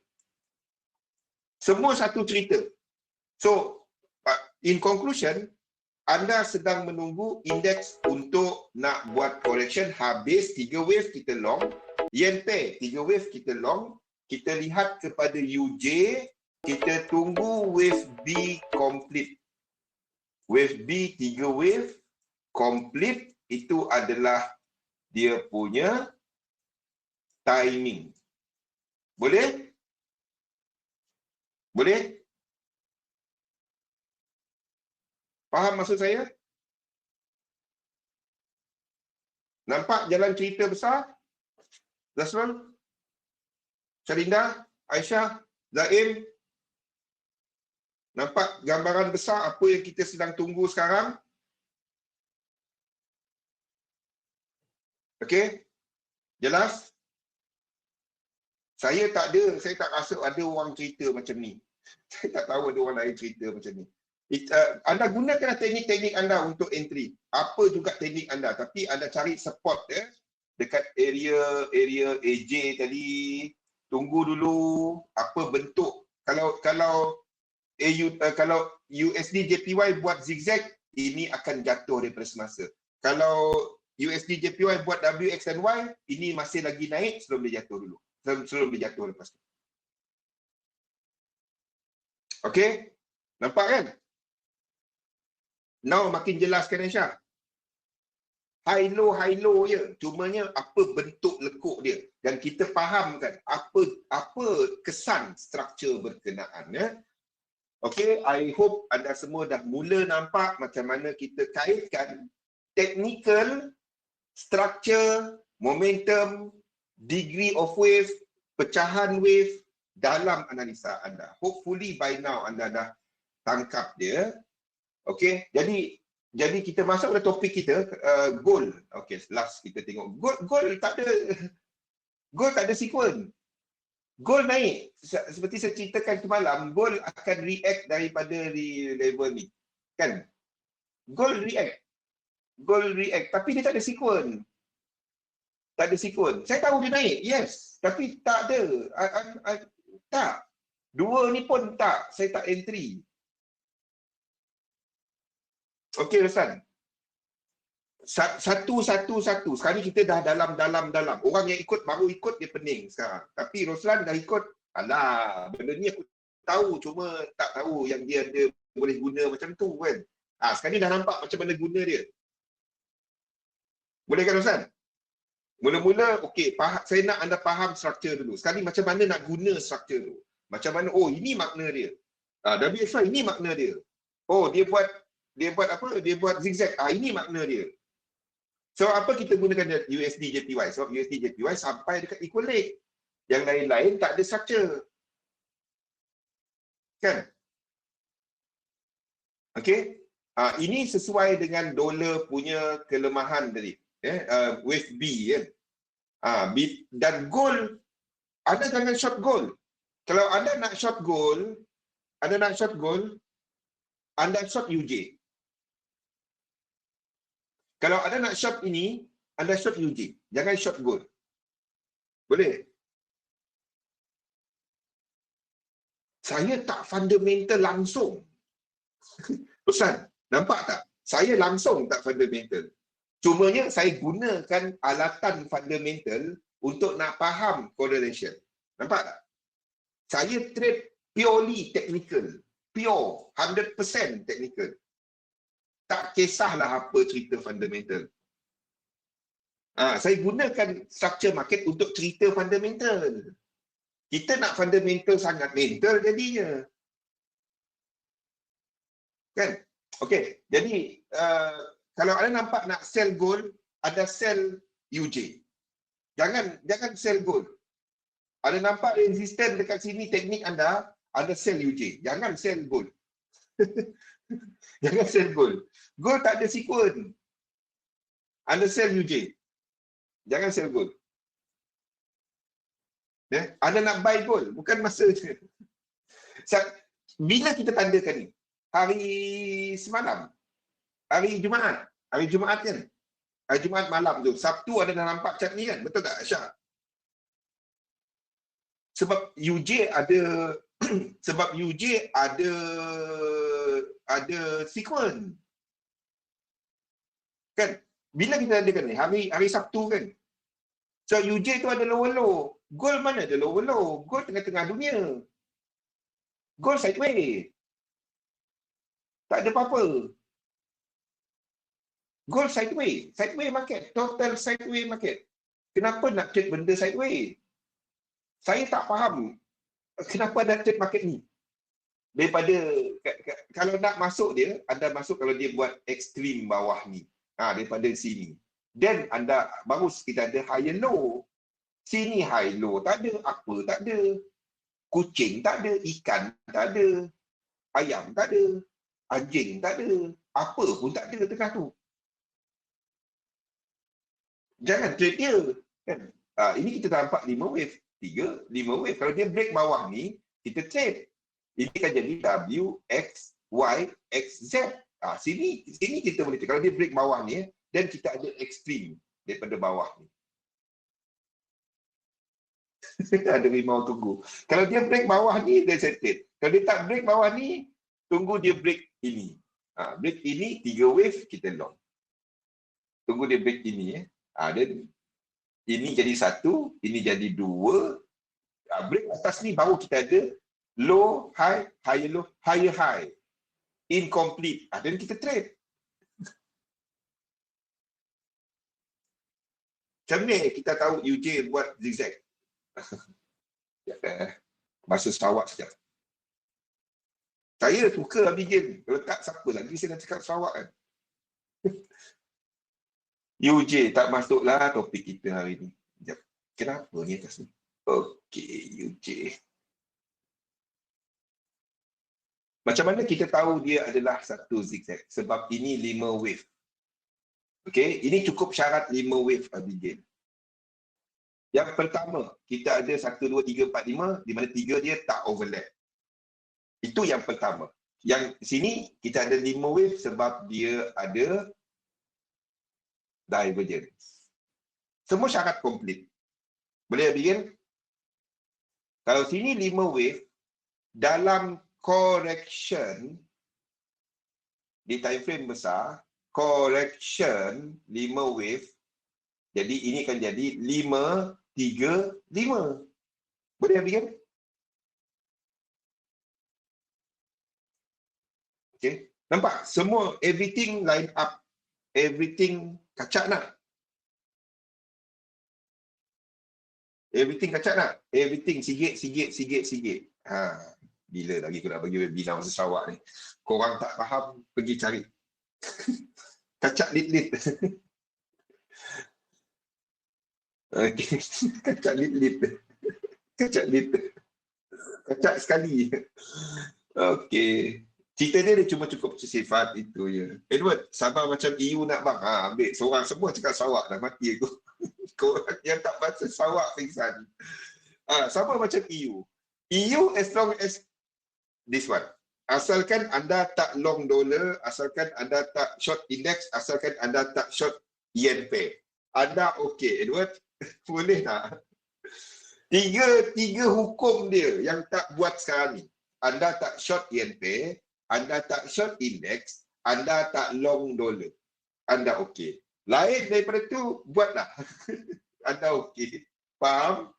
S2: Semua satu cerita. So in conclusion, anda sedang menunggu indeks untuk nak buat correction, habis 3 wave kita long, yen pair 3 wave kita long, kita lihat kepada UJ, kita tunggu wave B complete. Wave B 3 wave complete, itu adalah dia punya timing. Boleh? Boleh? Faham maksud saya? Nampak jalan cerita besar? Zasrul? Syarinda? Aisyah? Zaim? Nampak gambaran besar apa yang kita sedang tunggu sekarang? Okey? Jelas? Saya tak rasa ada orang cerita macam ni. Saya tak tahu ada orang lain cerita macam ni. Anda gunakan teknik-teknik anda untuk entry. Apa juga teknik anda, tapi anda cari support dekat area AJ tadi. Tunggu dulu apa bentuk. Kalau USD JPY buat zigzag, ini akan jatuh daripada semasa. Kalau USD JPY buat WX dan Y, ini masih lagi naik sebelum dia jatuh dulu. Sebelum dia jatuh lepas tu. Okey? Nampak kan? Now makin jelas kan Aisyah? High low je. Cumanya apa bentuk lekuk dia. Dan kita fahamkan apa kesan struktur berkenaan. Okey, I hope anda semua dah mula nampak macam mana kita kaitkan technical, structure, momentum, degree of wave, pecahan wave dalam analisa anda. Hopefully by now anda dah tangkap dia. Okey, jadi kita masuk pada topik kita, gold. Okey, last kita tengok gold tak ada sequence. Gold naik seperti saya ceritakan semalam, gold akan react daripada di level ni. Kan? Gold react tapi dia tak ada sequence. Tak ada sequence. Saya tahu dia naik, yes, tapi tak ada. Tak. Dua ni pun tak, saya tak entry. Okey Roslan. Satu. Sekarang ni kita dah dalam. Orang yang ikut baru ikut dia pening sekarang. Tapi Roslan dah ikut. Alah, benda ni aku tahu, cuma tak tahu yang dia ada boleh guna macam tu kan. Sekarang ni dah nampak macam mana guna dia. Boleh kan Roslan? Mula-mula okey, saya nak anda faham struktur dulu. Sekarang ni macam mana nak guna struktur tu. Macam mana, oh ini makna dia. WXY ini makna dia. Oh dia buat apa? Dia buat zigzag. Ini makna dia. So apa kita gunakan USD JPY? Sebab USD JPY sampai dekat equal leg. Yang lain-lain tak ada structure. Kan? Okey. Ini sesuai dengan dolar punya kelemahan tadi. Wave B kan. Dan gold, anda jangan short gold. Kalau anda nak short gold, anda short UJ. Kalau anda nak short ini, anda short UJ. Jangan short gold. Boleh? Saya tak fundamental langsung. Pesan, nampak tak? Saya langsung tak fundamental. Cumanya saya gunakan alatan fundamental untuk nak faham correlation. Nampak tak? Saya trade purely technical. Pure, 100% technical. Tak kisahlah apa cerita fundamental. Saya gunakan structure market untuk cerita fundamental. Kita nak fundamental sangat mental jadinya. Kan? Okey, jadi kalau anda nampak nak sell gold, ada sell UJ. Jangan sell gold. Ada nampak resistance dekat sini teknik anda sell UJ. Jangan sell gold. Jangan sell gold. Gold tak ada sequence. Anda sell UJ. Jangan sell gold. Anda nak buy gold, bukan masa je. Bila kita tandakan ni? Hari semalam. Hari Jumaat. Hari Jumaat kan? Hari Jumaat malam tu. Sabtu ada dah nampak cat ni kan? Betul tak Aisyah? Sebab UJ ada sebab UJ ada sequence. Kan? Bila kita adakan ni? Hari Sabtu kan? So UJ tu ada lower low. Gold mana ada lower low? Gold tengah-tengah dunia. Gold sideways. Tak ada apa-apa. Gold sideways. Sideways market. Total sideways market. Kenapa nak trade benda sideways? Saya tak faham kenapa ada trade market ni. Daripada kalau nak masuk dia, anda masuk kalau dia buat ekstrim bawah ni. Daripada sini. Then anda baru kita ada high and low. Sini high low tak ada, apa tak ada. Kucing tak ada, ikan tak ada, ayam tak ada, anjing tak ada, apa pun tak ada tengah tu. Jangan trade dia. Kan? Ini kita nampak 5 wave. 5 wave. Kalau dia break bawah ni, kita trade. Ini akan jadi W, X, Y, X, Z. Sini kita boleh trade. Kalau dia break bawah ni, dan kita ada ekstrim daripada bawah ni. Ada rimau tunggu. Kalau dia break bawah ni, dia trade. Kalau dia tak break bawah ni, tunggu dia break ini. Break ini, 3 wave, kita long. Tunggu dia break ini. Dan ini jadi 1, ini jadi 2. Break atas ni baru kita ada low, high, higher low, higher high. Incomplete. Dan kita trade. Macam ni kita tahu UJ buat zigzag. Bahasa Sarawak sekejap. Saya suka Abigail. Kalau tak, siapa lagi saya nak cakap Sarawak kan? UJ tak masuklah topik kita hari ni. Sekejap. Kenapa ni atas ni? Okey, UJ. Macam mana kita tahu dia adalah satu zigzag? Sebab ini 5 wave. Okey, ini cukup syarat 5 wave Abigail. Yang pertama, kita ada 1, 2, 3, 4, 5, di mana 3 dia tak overlap. Itu yang pertama. Yang sini, kita ada 5 wave sebab dia ada divergence. Semua syarat komplit. Boleh Abigail? Kalau sini 5 wave, dalam correction, di time frame besar, correction 5 wave, jadi ini akan jadi 5, 3, 5. Boleh Abigail? Okay. Nampak? Semua everything line up. Everything kacak nak. Everything kacak nak. Everything sigit. Bila lagi aku nak bagi webinar bahasa Sarawak ni. Korang tak faham, pergi cari. Kacak lit. Okay. Kacak lit. Kacak sekali. Okey. Cerita dia cuma cukup sifat itu je. Edward, sabar macam EU nak bang. Ambil seorang semua cakap Sarawak dah mati aku. Korang yang tak bahasa Sarawak pingsan. Sabar macam EU. EU as long as this one. Asalkan anda tak long dollar, asalkan anda tak short index, asalkan anda tak short yen pair. Anda okey, Edward? Boleh tak? Tiga hukum dia yang tak buat sekarang ni. Anda tak short yen pair, anda tak short index, anda tak long dollar. Anda okey. Lain daripada tu, buatlah. Anda okey. Faham?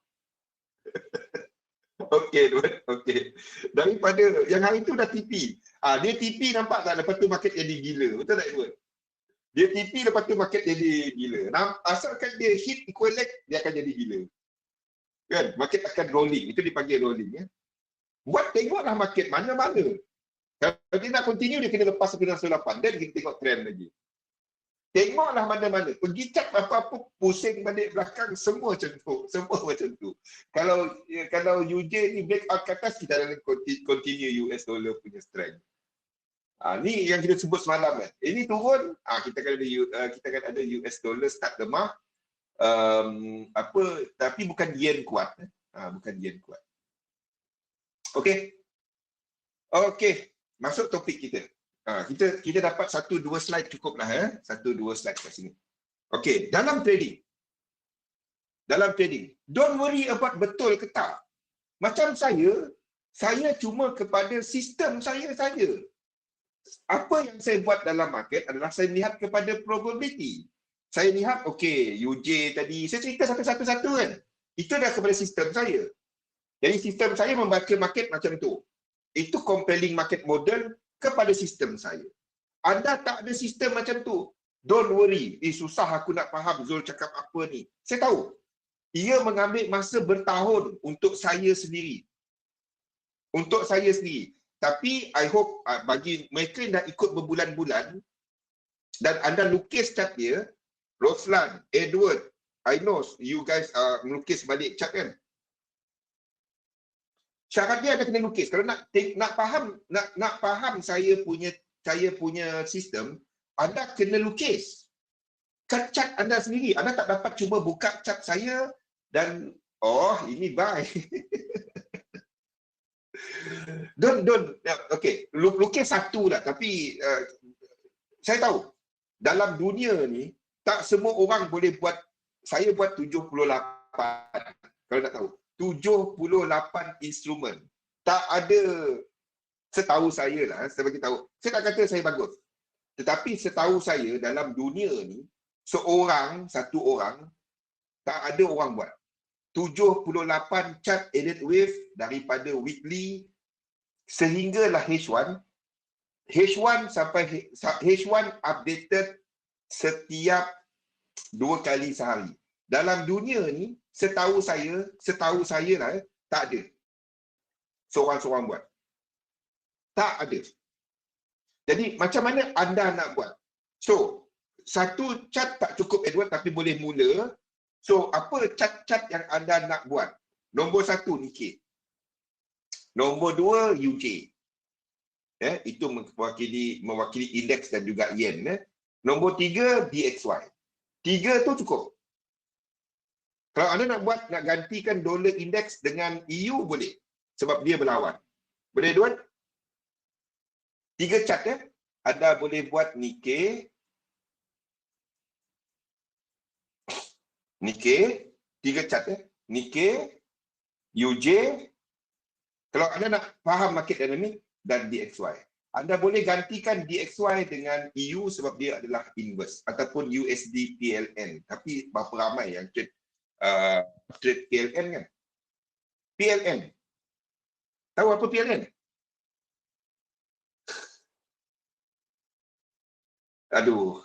S2: Okey, okey. Daripada yang hari tu dah TP. Dia TP nampak tak? Lepas tu market jadi gila. Betul tak, Edward? Dia TP lepas tu market jadi gila. Asalkan dia hit equal leg, dia akan jadi gila. Kan? Market akan rolling. Itu dipanggil rolling. Ya? Buat tengoklah market mana-mana. Kalau dia nak continue, dia kena lepas 198. Dan kita tengok trend lagi. Tengoklah mana-mana. Pergi cek apa-apa, pusing balik belakang, semua macam tu. Semua macam tu. Kalau UJ ni break out ke atas, kita akan continue US dollar punya strength. Ni yang kita sebut semalam kan. Ini turun, kita akan ada US dollar start lemah. Tapi bukan yen kuat. Bukan yen kuat. Okey. Okey. Masuk topik kita. Kita dapat 1-2 slide cukuplah 1-2 slide kat sini. Okey, dalam trading. Don't worry about betul ke tak. Macam saya cuma kepada sistem saya saja. Apa yang saya buat dalam market adalah saya lihat kepada probability. Saya lihat okey, UJ tadi saya cerita satu-satu kan. Itu dah kepada sistem saya. Jadi sistem saya membaca market macam tu. Itu compelling market model kepada sistem saya. Anda tak ada sistem macam tu. Don't worry. Susah aku nak faham Zul cakap apa ni. Saya tahu. ia mengambil masa bertahun untuk saya sendiri. Untuk saya sendiri. Tapi I hope bagi mereka yang dah ikut berbulan-bulan dan anda lukis cat dia, Roslan, Edward, I know you guys melukis balik cat kan? Syarat dia ada kena lukis. Kalau nak faham saya punya sistem, anda kena lukis. Cat anda sendiri. Anda tak dapat cuba buka cat saya dan ini bye. don't okay, lukis satu lah, tapi saya tahu dalam dunia ni tak semua orang boleh buat. Saya buat 78, kalau nak tahu 78 instrumen. Tak ada, setahu saya lah, saya bagi tahu, saya tak kata saya bagus, tetapi setahu saya dalam dunia ni satu orang tak ada orang buat 78 cat edit wave daripada weekly sehinggalah H1 sampai H1 updated setiap 2 kali sehari. Dalam dunia ni setahu saya lah, tak ada seorang-seorang buat. Tak ada. Jadi macam mana anda nak buat? So, satu cat tak cukup Edward tapi boleh mula. So, apa cat-cat yang anda nak buat? Nombor 1 Nikkei. Nombor 2 UJ. Itu mewakili indeks dan juga yen. Nombor 3 DXY. 3 tu cukup. Kalau anda nak gantikan dolar indeks dengan EU boleh. Sebab dia berlawan. Boleh Edward? 3 cat Anda boleh buat Nikkei. 3 cat Nikkei, UJ. Kalau anda nak faham market dynamic dan DXY. Anda boleh gantikan DXY dengan EU sebab dia adalah inverse. Ataupun USD PLN. Tapi berapa ramai yang trade PLN kan? PLN. Tahu apa PLN? Aduh.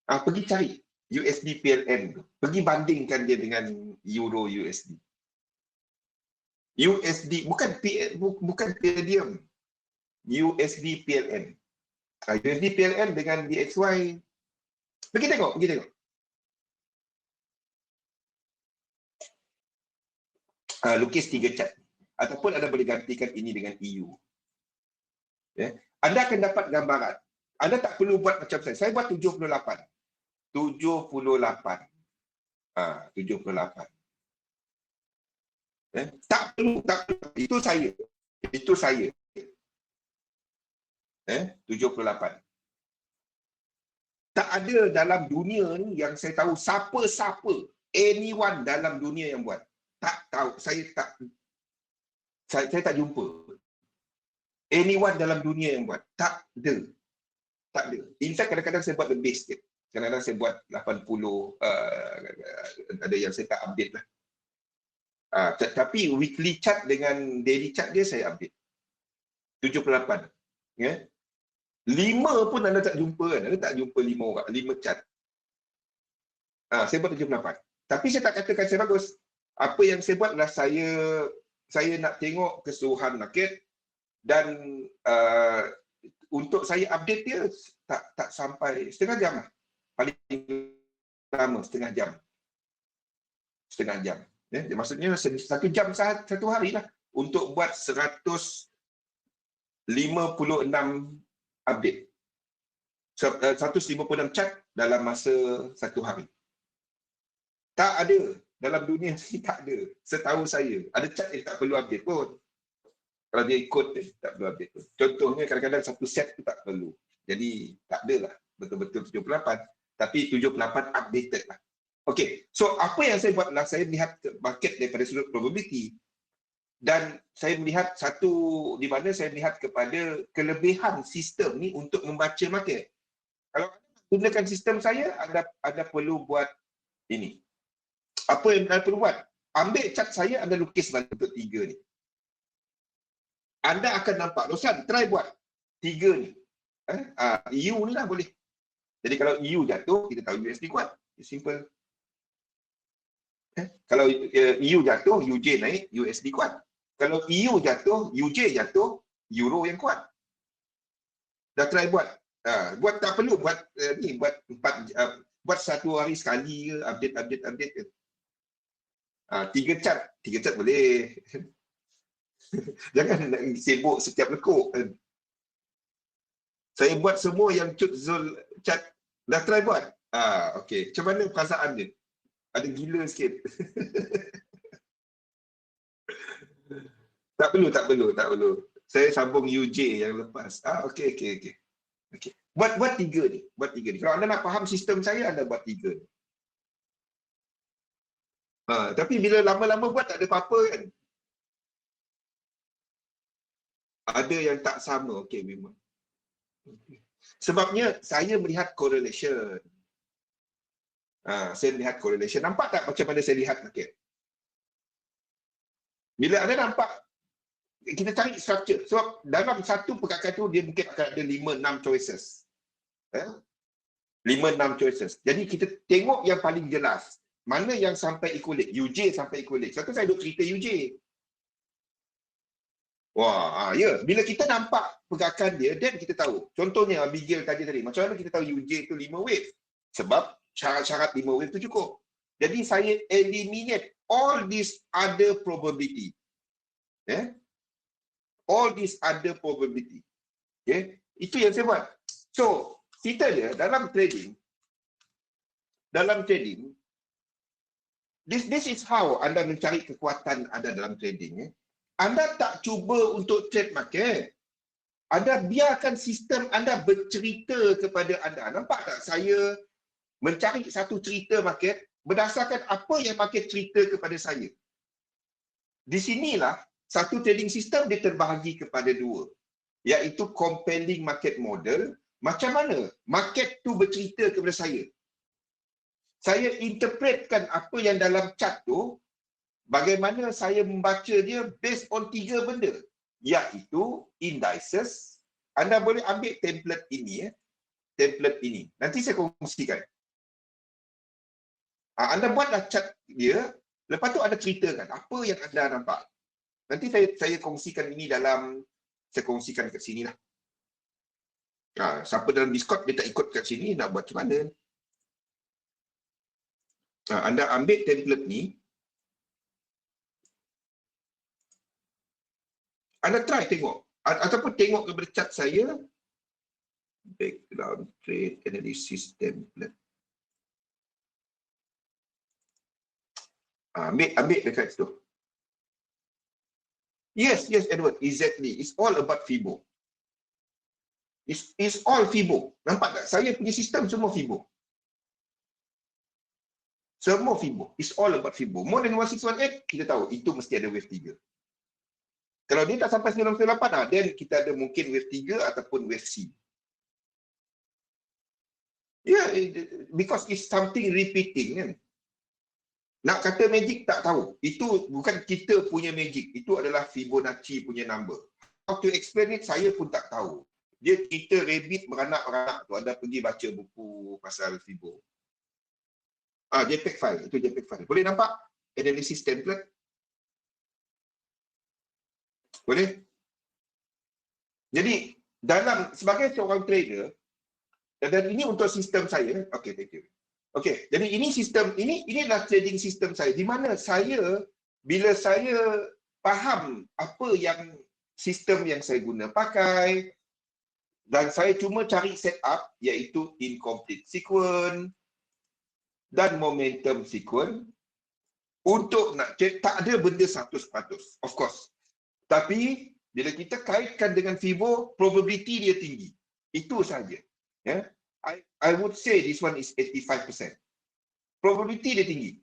S2: Pergi cari USD PLN tu. Pergi bandingkan dia dengan Euro USD. USD bukan palladium. USD PLN. USD PLN dengan DXY. Pergi tengok. Lukis 3 cat. Ataupun anda boleh gantikan ini dengan EU. Anda akan dapat gambaran. Anda tak perlu buat macam saya. Saya buat 78. 78. Tak perlu. Itu saya. 78. Tak ada dalam dunia ni yang saya tahu siapa anyone dalam dunia yang buat. Tak tahu. Saya tak jumpa. Anyone dalam dunia yang buat. Tak ada. In fact, kadang-kadang saya buat lebih sikit. Kadang-kadang saya buat 80, ada yang saya tak update lah. Tapi weekly chart dengan daily chart dia saya update. 78. 5 pun anda tak jumpa kan? Anda tak jumpa 5 orang, 5 chart. Saya buat 78. Tapi saya tak katakan saya bagus. Apa yang saya buat adalah saya nak tengok keseluruhan market dan untuk saya update dia tak sampai setengah jam lah. Paling lama setengah jam. Maksudnya 1 jam satu hari lah untuk buat 156 update. 156 chart dalam masa 1 hari. Tak ada. Dalam dunia ni tak ada. Setahu saya. Ada chart yang tak perlu update pun. Kalau dia ikut, tak perlu update pun. Contohnya kadang-kadang satu set tu tak perlu. Jadi tak adalah betul-betul 78. Tapi 78 updated lah. Okay. So apa yang saya buat adalah saya melihat market daripada sudut probability. Dan saya melihat di mana saya melihat kepada kelebihan sistem ni untuk membaca market. Kalau anda gunakan sistem saya, anda perlu buat ini. Apa yang anda perlu buat? Ambil cat saya, anda lukis balik untuk 3 ni. Anda akan nampak. Rosan, try buat 3 ni. EU ni lah boleh. Jadi kalau EU jatuh, kita tahu USD kuat. It's simple. Kalau EU jatuh, UJ naik, USD kuat. Kalau EU jatuh, UJ jatuh, Euro yang kuat. Dah try buat. Buat tak perlu buat ni, buat satu hari sekali ke, update ke. 3 cat boleh. Jangan nak sibuk setiap lekuk. Saya buat semua yang Cut Zul cat. Dah try buat? Okey. Macam mana perasaan dia? Ada gila sikit. Tak perlu. Saya sambung UJ yang lepas. Okey. Buat tiga ni. Kalau anda nak faham sistem saya, anda buat tiga ni. Tapi bila lama-lama buat tak ada apa-apa kan? Ada yang tak sama. Okey, memang. Sebabnya saya melihat correlation. Saya melihat correlation. Nampak tak macam mana saya lihat market? Bila anda nampak, kita cari structure. Sebab dalam satu pergerakan tu, dia mungkin akan ada 5-6 choices. 5-6 choices. Jadi kita tengok yang paling jelas. Mana yang sampai equilibrium? UJ sampai equilibrium. Satu saya duk cerita UJ. Ya. Bila kita nampak pergerakan dia, then kita tahu. Contohnya Abigail tadi. Macam mana kita tahu UJ tu 5 wave? Sebab syarat-syarat 5 wave tu cukup. Jadi saya eliminate all these other probability. All these other probability. Itu yang saya buat. So, kita dia dalam trading, this is how anda mencari kekuatan anda dalam trading. Anda tak cuba untuk trade market. Anda biarkan sistem anda bercerita kepada anda. Nampak tak saya mencari satu cerita market berdasarkan apa yang market cerita kepada saya. Di sinilah satu trading system dia terbahagi kepada dua. Iaitu compelling market model. Macam mana market tu bercerita kepada saya. Saya interpretkan apa yang dalam chart tu, bagaimana saya membaca dia based on 3 benda. Iaitu indices. Anda boleh ambil template ini. Nanti saya kongsikan. Anda buatlah chart dia, lepas tu anda ceritakan apa yang anda nampak. Nanti saya kongsikan ini saya kongsikan kat sini lah. Siapa dalam Discord dia tak ikut kat sini, nak buat macam mana? Anda ambil template ni, anda try tengok. Ataupun tengok kepada chart saya, background trade analysis template. Ambil dekat situ. Yes, Edward, exactly. It's all about FIBO. It's all FIBO. Nampak tak? Saya punya sistem semua FIBO. Semua FIBO. It's all about FIBO. More than 1618, kita tahu itu mesti ada wave 3. Kalau dia tak sampai 998, then kita ada mungkin wave 3 ataupun wave C. Because it's something repeating kan. Nak kata magic tak tahu. Itu bukan kita punya magic. Itu adalah Fibonacci punya number. How to explain it, saya pun tak tahu. Dia cerita rabbit beranak-beranak tu. Anda pergi baca buku pasal Fibo. JPEG file. Itu JPEG file. Boleh nampak? Analysis template. Boleh? Jadi, sebagai seorang trader, dan ini untuk sistem saya. Okay, thank you. Okay, jadi ini sistem, ini adalah trading sistem saya. Di mana bila saya faham apa yang sistem yang saya guna pakai, dan saya cuma cari setup, iaitu incomplete sequence dan momentum sequence. Untuk nak trade, tak ada benda 100%, of course. Tapi, bila kita kaitkan dengan Fibo, probability dia tinggi. Itu saja. I would say this one is 85%. Probability dia tinggi.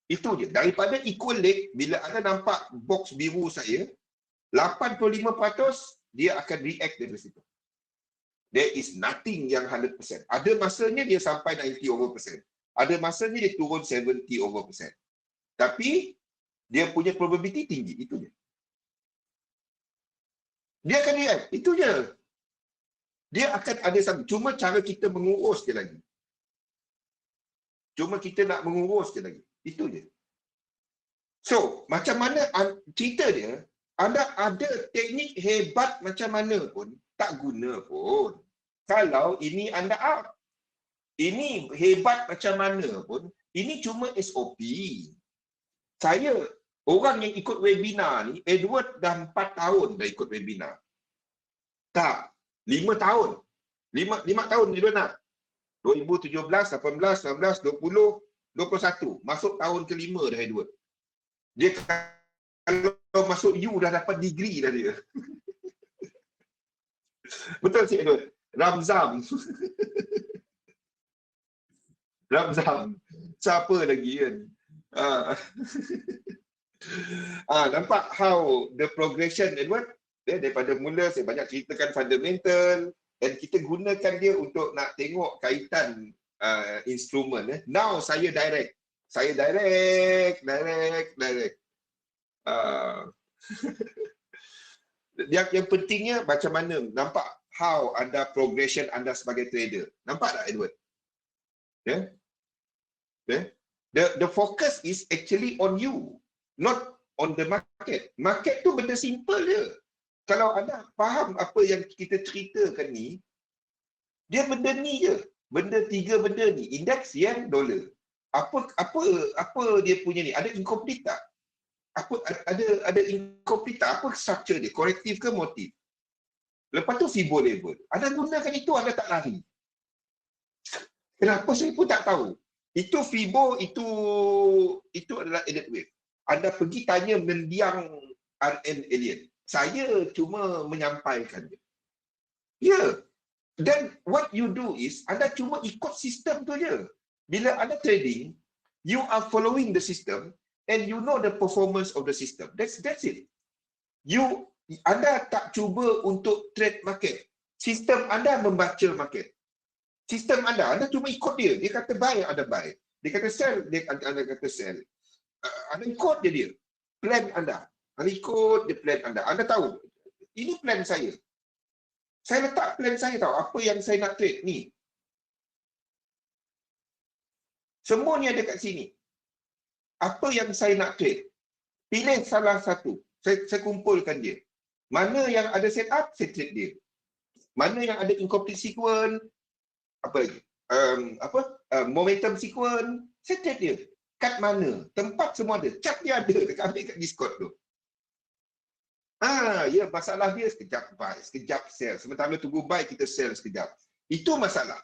S2: Itu je. Daripada equal leg, bila anda nampak box biru saya, 85% dia akan react dari situ. There is nothing yang 100%. Ada masanya dia sampai 90%. Ada masanya dia turun 70%. Tapi dia punya probability tinggi. Itu je. Dia akan react. Itu je. Dia akan ada satu. Cuma cara kita mengurus dia lagi. Cuma kita nak mengurus je lagi. Itu je. So, macam mana cerita dia, anda ada teknik hebat macam mana pun, tak guna pun. Kalau ini anda up. Ini hebat macam mana pun, ini cuma SOP. Saya, orang yang ikut webinar ni, Edward dah 4 tahun dah ikut webinar. Tak, 5 tahun. 5 tahun Edward nak. 2017, 18, 19, 20, 21. Masuk tahun ke-5 dah Edward. Dia kalau masuk U dah dapat degree dah dia. Betul si Edward? Ramzam. Ramzam. Siapa lagi kan? Nampak how the progression, Edward? Daripada mula saya banyak ceritakan fundamental dan kita gunakan dia untuk nak tengok kaitan instrumen. Now saya direct. Yang pentingnya macam mana nampak how anda progression anda sebagai trader. Nampak tak Edward? The focus is actually on you, not on the market. Market tu benda simple je. Kalau anda faham apa yang kita ceritakan ni, dia benda ni je. Benda 3 benda ni, indeks, yen, dolar. Apa dia punya ni? Ada incomplete tak? Ada incomplete tak? Apa structure dia? Korektif ke motif? Lepas tu Fibo level. Anda gunakan itu, anda tak lari. Kenapa saya pun tak tahu. Itu Fibo, itu adalah added wave. Anda pergi tanya mendiang RN alien. Saya cuma menyampaikan dia. Ya. Then what you do is, anda cuma ikut sistem tu je. Bila anda trading, you are following the system and you know the performance of the system. That's it. Anda tak cuba untuk trade market. Sistem anda membaca market. Sistem anda cuma ikut dia. Dia kata buy, anda buy. Dia kata sell, anda kata sell. Anda ikut dia. Plan anda. Anda ikut dia plan anda. Anda tahu, ini plan saya. Saya letak plan saya tahu. Apa yang saya nak trade ni. Semua ni ada kat sini. Apa yang saya nak trade. Pilih salah satu. Saya kumpulkan dia. Mana yang ada set up, saya trade dia. Mana yang ada incomplete sequence, apa lagi? Momentum sequence, saya trade dia. Kat mana? Tempat semua ada. Chart dia ada. Dekat ambil kat Discord tu. Ya, masalah dia sekejap buy, sekejap sell. Sementara tunggu buy, kita sell sekejap. Itu masalah.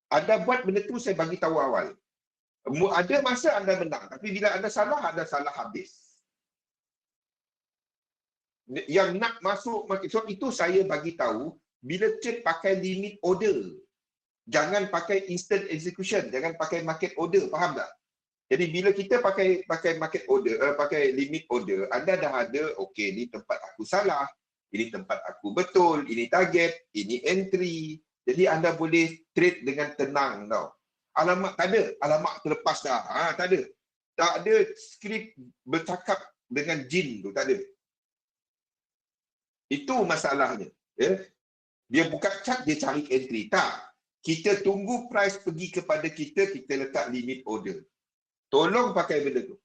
S2: Anda buat benda tu, saya bagi tahu awal. Ada masa anda menang, tapi bila anda salah habis. Yang nak masuk market, so itu saya bagi tahu, bila trade pakai limit order. Jangan pakai instant execution, jangan pakai market order, faham tak? Jadi bila kita pakai market order, pakai limit order, anda dah ada, okey, ni tempat aku salah, ini tempat aku betul, ini target, ini entry. Jadi anda boleh trade dengan tenang tau. Alamak tak ada, alamak terlepas dah. Tak ada. Tak ada skrip bercakap dengan jin tu, tak ada. Itu masalahnya. Ya? Dia buka chart, dia cari entry. Tak. Kita tunggu price pergi kepada kita, kita letak limit order. Tolong pakai benda tu.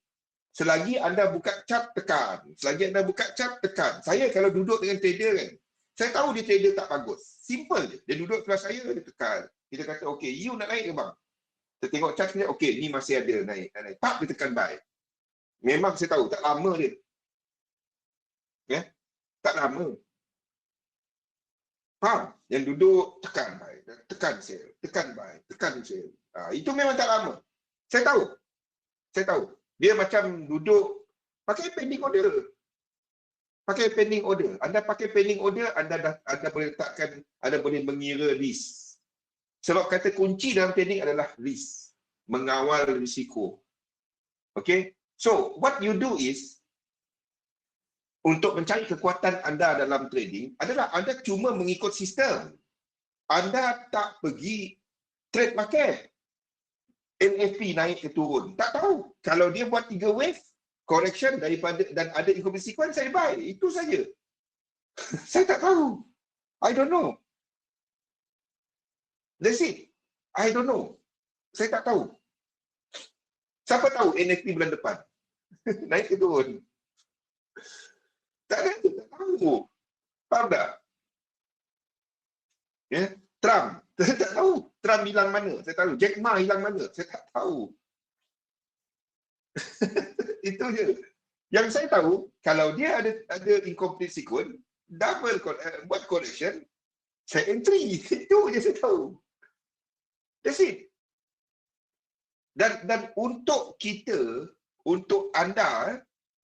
S2: Selagi anda buka chart, tekan. Selagi anda buka chart, tekan. Saya kalau duduk dengan trader kan, saya tahu dia trader tak bagus. Simple je. Dia duduk sebelah saya, dia tekan. Kita kata, okey, you nak naik ke bang? Kita tengok chart ni, okey, ni masih ada naik. Tak, dia tekan buy. Memang saya tahu, tak lama dia. Ya? Tak lama. Faham? Yang duduk, tekan buy. Tekan sell. Tekan buy. Tekan sell. Itu memang tak lama. Saya tahu. Dia macam duduk pakai pending order. Anda pakai pending order, anda boleh letakkan, anda boleh mengira risk. Sebab kata kunci dalam trading adalah risk. Mengawal risiko. Okay? So, what you do is, untuk mencari kekuatan anda dalam trading, adalah anda cuma mengikut sistem. Anda tak pergi trade market. NFP naik ke turun. Tak tahu. Kalau dia buat 3 wave, correction daripada dan ada incomplete sequence, saya buy. Itu saja. Saya tak tahu. I don't know. That's it. I don't know. Saya tak tahu. Siapa tahu NFT bulan depan naik ke turun. Tak ada, tak tahu. Faham tak? Ya, Trump. Saya tak tahu. Trump hilang mana? Saya tahu. Jack Ma hilang mana? Saya tak tahu. Itu je. Yang saya tahu, kalau dia ada incomplete sequence, buat correction, set entry. Itu je saya tahu. That's it. Dan untuk kita, untuk anda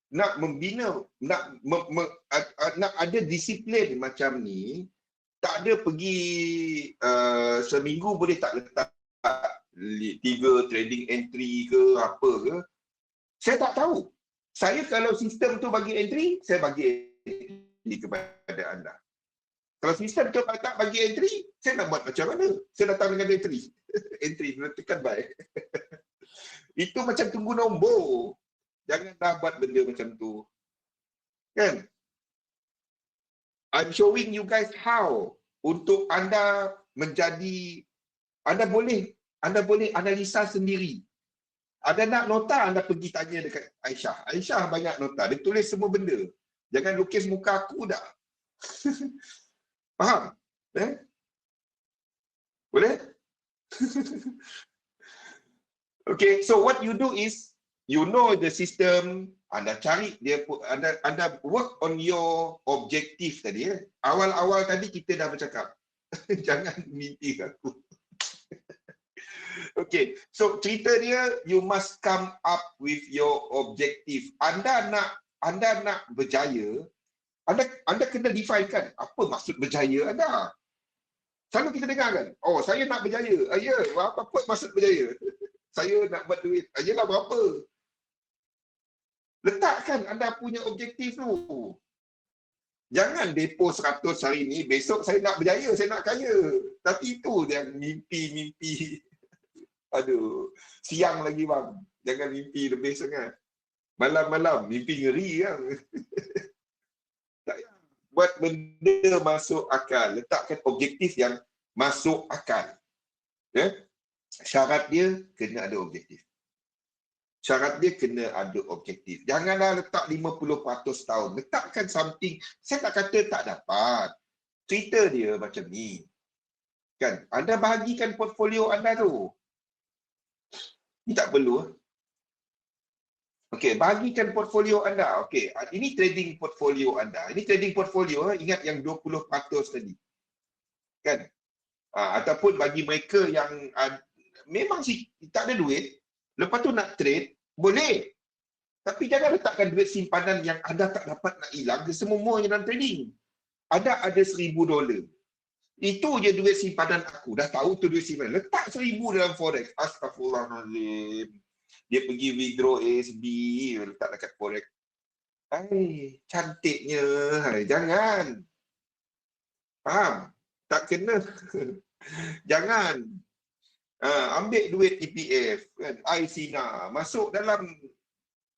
S2: nak membina, nak ada disiplin macam ni, tak ada pergi seminggu boleh tak letak 3 trading entry ke apa ke. Saya tak tahu. Saya kalau sistem tu bagi entry, saya bagi entry kepada anda. Kalau sistem tu tak bagi entry, saya nak buat macam mana? Saya datang dengan entry. Entry, tekan buy. Itu macam tunggu nombor. Janganlah buat benda macam tu. Kan? I'm showing you guys how untuk anda menjadi, anda boleh analisa sendiri. Ada nak nota, anda pergi tanya dekat Aisyah. Aisyah banyak nota. Dia tulis semua benda. Jangan lukis muka aku dah. Faham? Boleh? Okay, so what you do is, you know the system, anda cari dia, anda work on your objective tadi. Awal-awal tadi kita dah bercakap. Jangan mimpi aku. Okay, so cerita dia, you must come up with your objective. Anda nak berjaya, anda kena define kan apa maksud berjaya anda. Selalu kita dengar kan, oh saya nak berjaya. Ya, apa maksud berjaya? Saya nak buat duit. Yalah berapa? Letakkan anda punya objektif tu. Jangan depo 100 hari ni, besok saya nak berjaya, saya nak kaya. Tapi itu yang mimpi-mimpi. Aduh, siang lagi bang. Jangan mimpi lebih sangat. Malam-malam, mimpi ngeri kan. Tak payah. Buat benda masuk akal. Letakkan objektif yang masuk akal. Ya? Syarat dia kena ada objektif. Syarat dia kena ada objektif. Janganlah letak 50% tahun. Letakkan something. Saya tak kata tak dapat. Cerita dia macam ni. Kan? Anda bahagikan portfolio anda tu. Ini tak perlu. Okey, bahagikan portfolio anda. Okey, ini trading portfolio anda. Ini trading portfolio, ingat yang 20% tadi. Kan? Ataupun bagi mereka yang memang tak ada duit, lepas tu nak trade, boleh. Tapi jangan letakkan duit simpanan yang anda tak dapat nak hilang kesemuanya dalam trading. Ada $1,000. Itu je duit simpanan aku. Dah tahu tu duit simpanan. Letak 1,000 dalam forex. Astaghfirullahaladzim. Dia pergi withdraw ASB, letak dekat forex. Cantiknya. Jangan. Faham? Tak kena. Jangan. Ambil duit EPF, kan? I Sina. Masuk dalam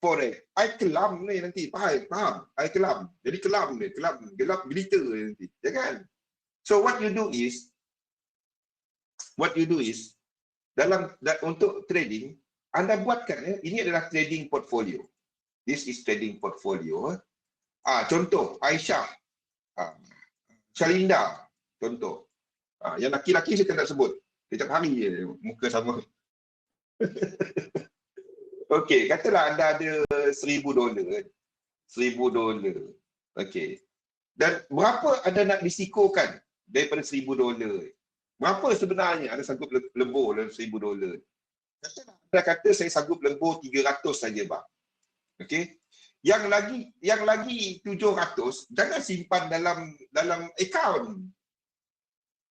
S2: forex. I kelam ni nanti. Faham? I kelam. Jadi kelam ni. Gelap gelita nanti. Jangan. So what you do is, untuk trading, anda buatkan, ini adalah trading portfolio. This is trading portfolio. Contoh, Aisyah, Shalinda, contoh. Yang laki-laki saya tak sebut. Setiap hari je, muka sama. Okey, katalah anda ada $1,000. $1,000. Okey. Dan berapa anda nak risikokan daripada $1,000? Berapa sebenarnya anda sanggup lebur dalam $1,000? Anda kata saya sanggup lebur 300 saja bang. Okey. Yang lagi 700 jangan simpan dalam akaun.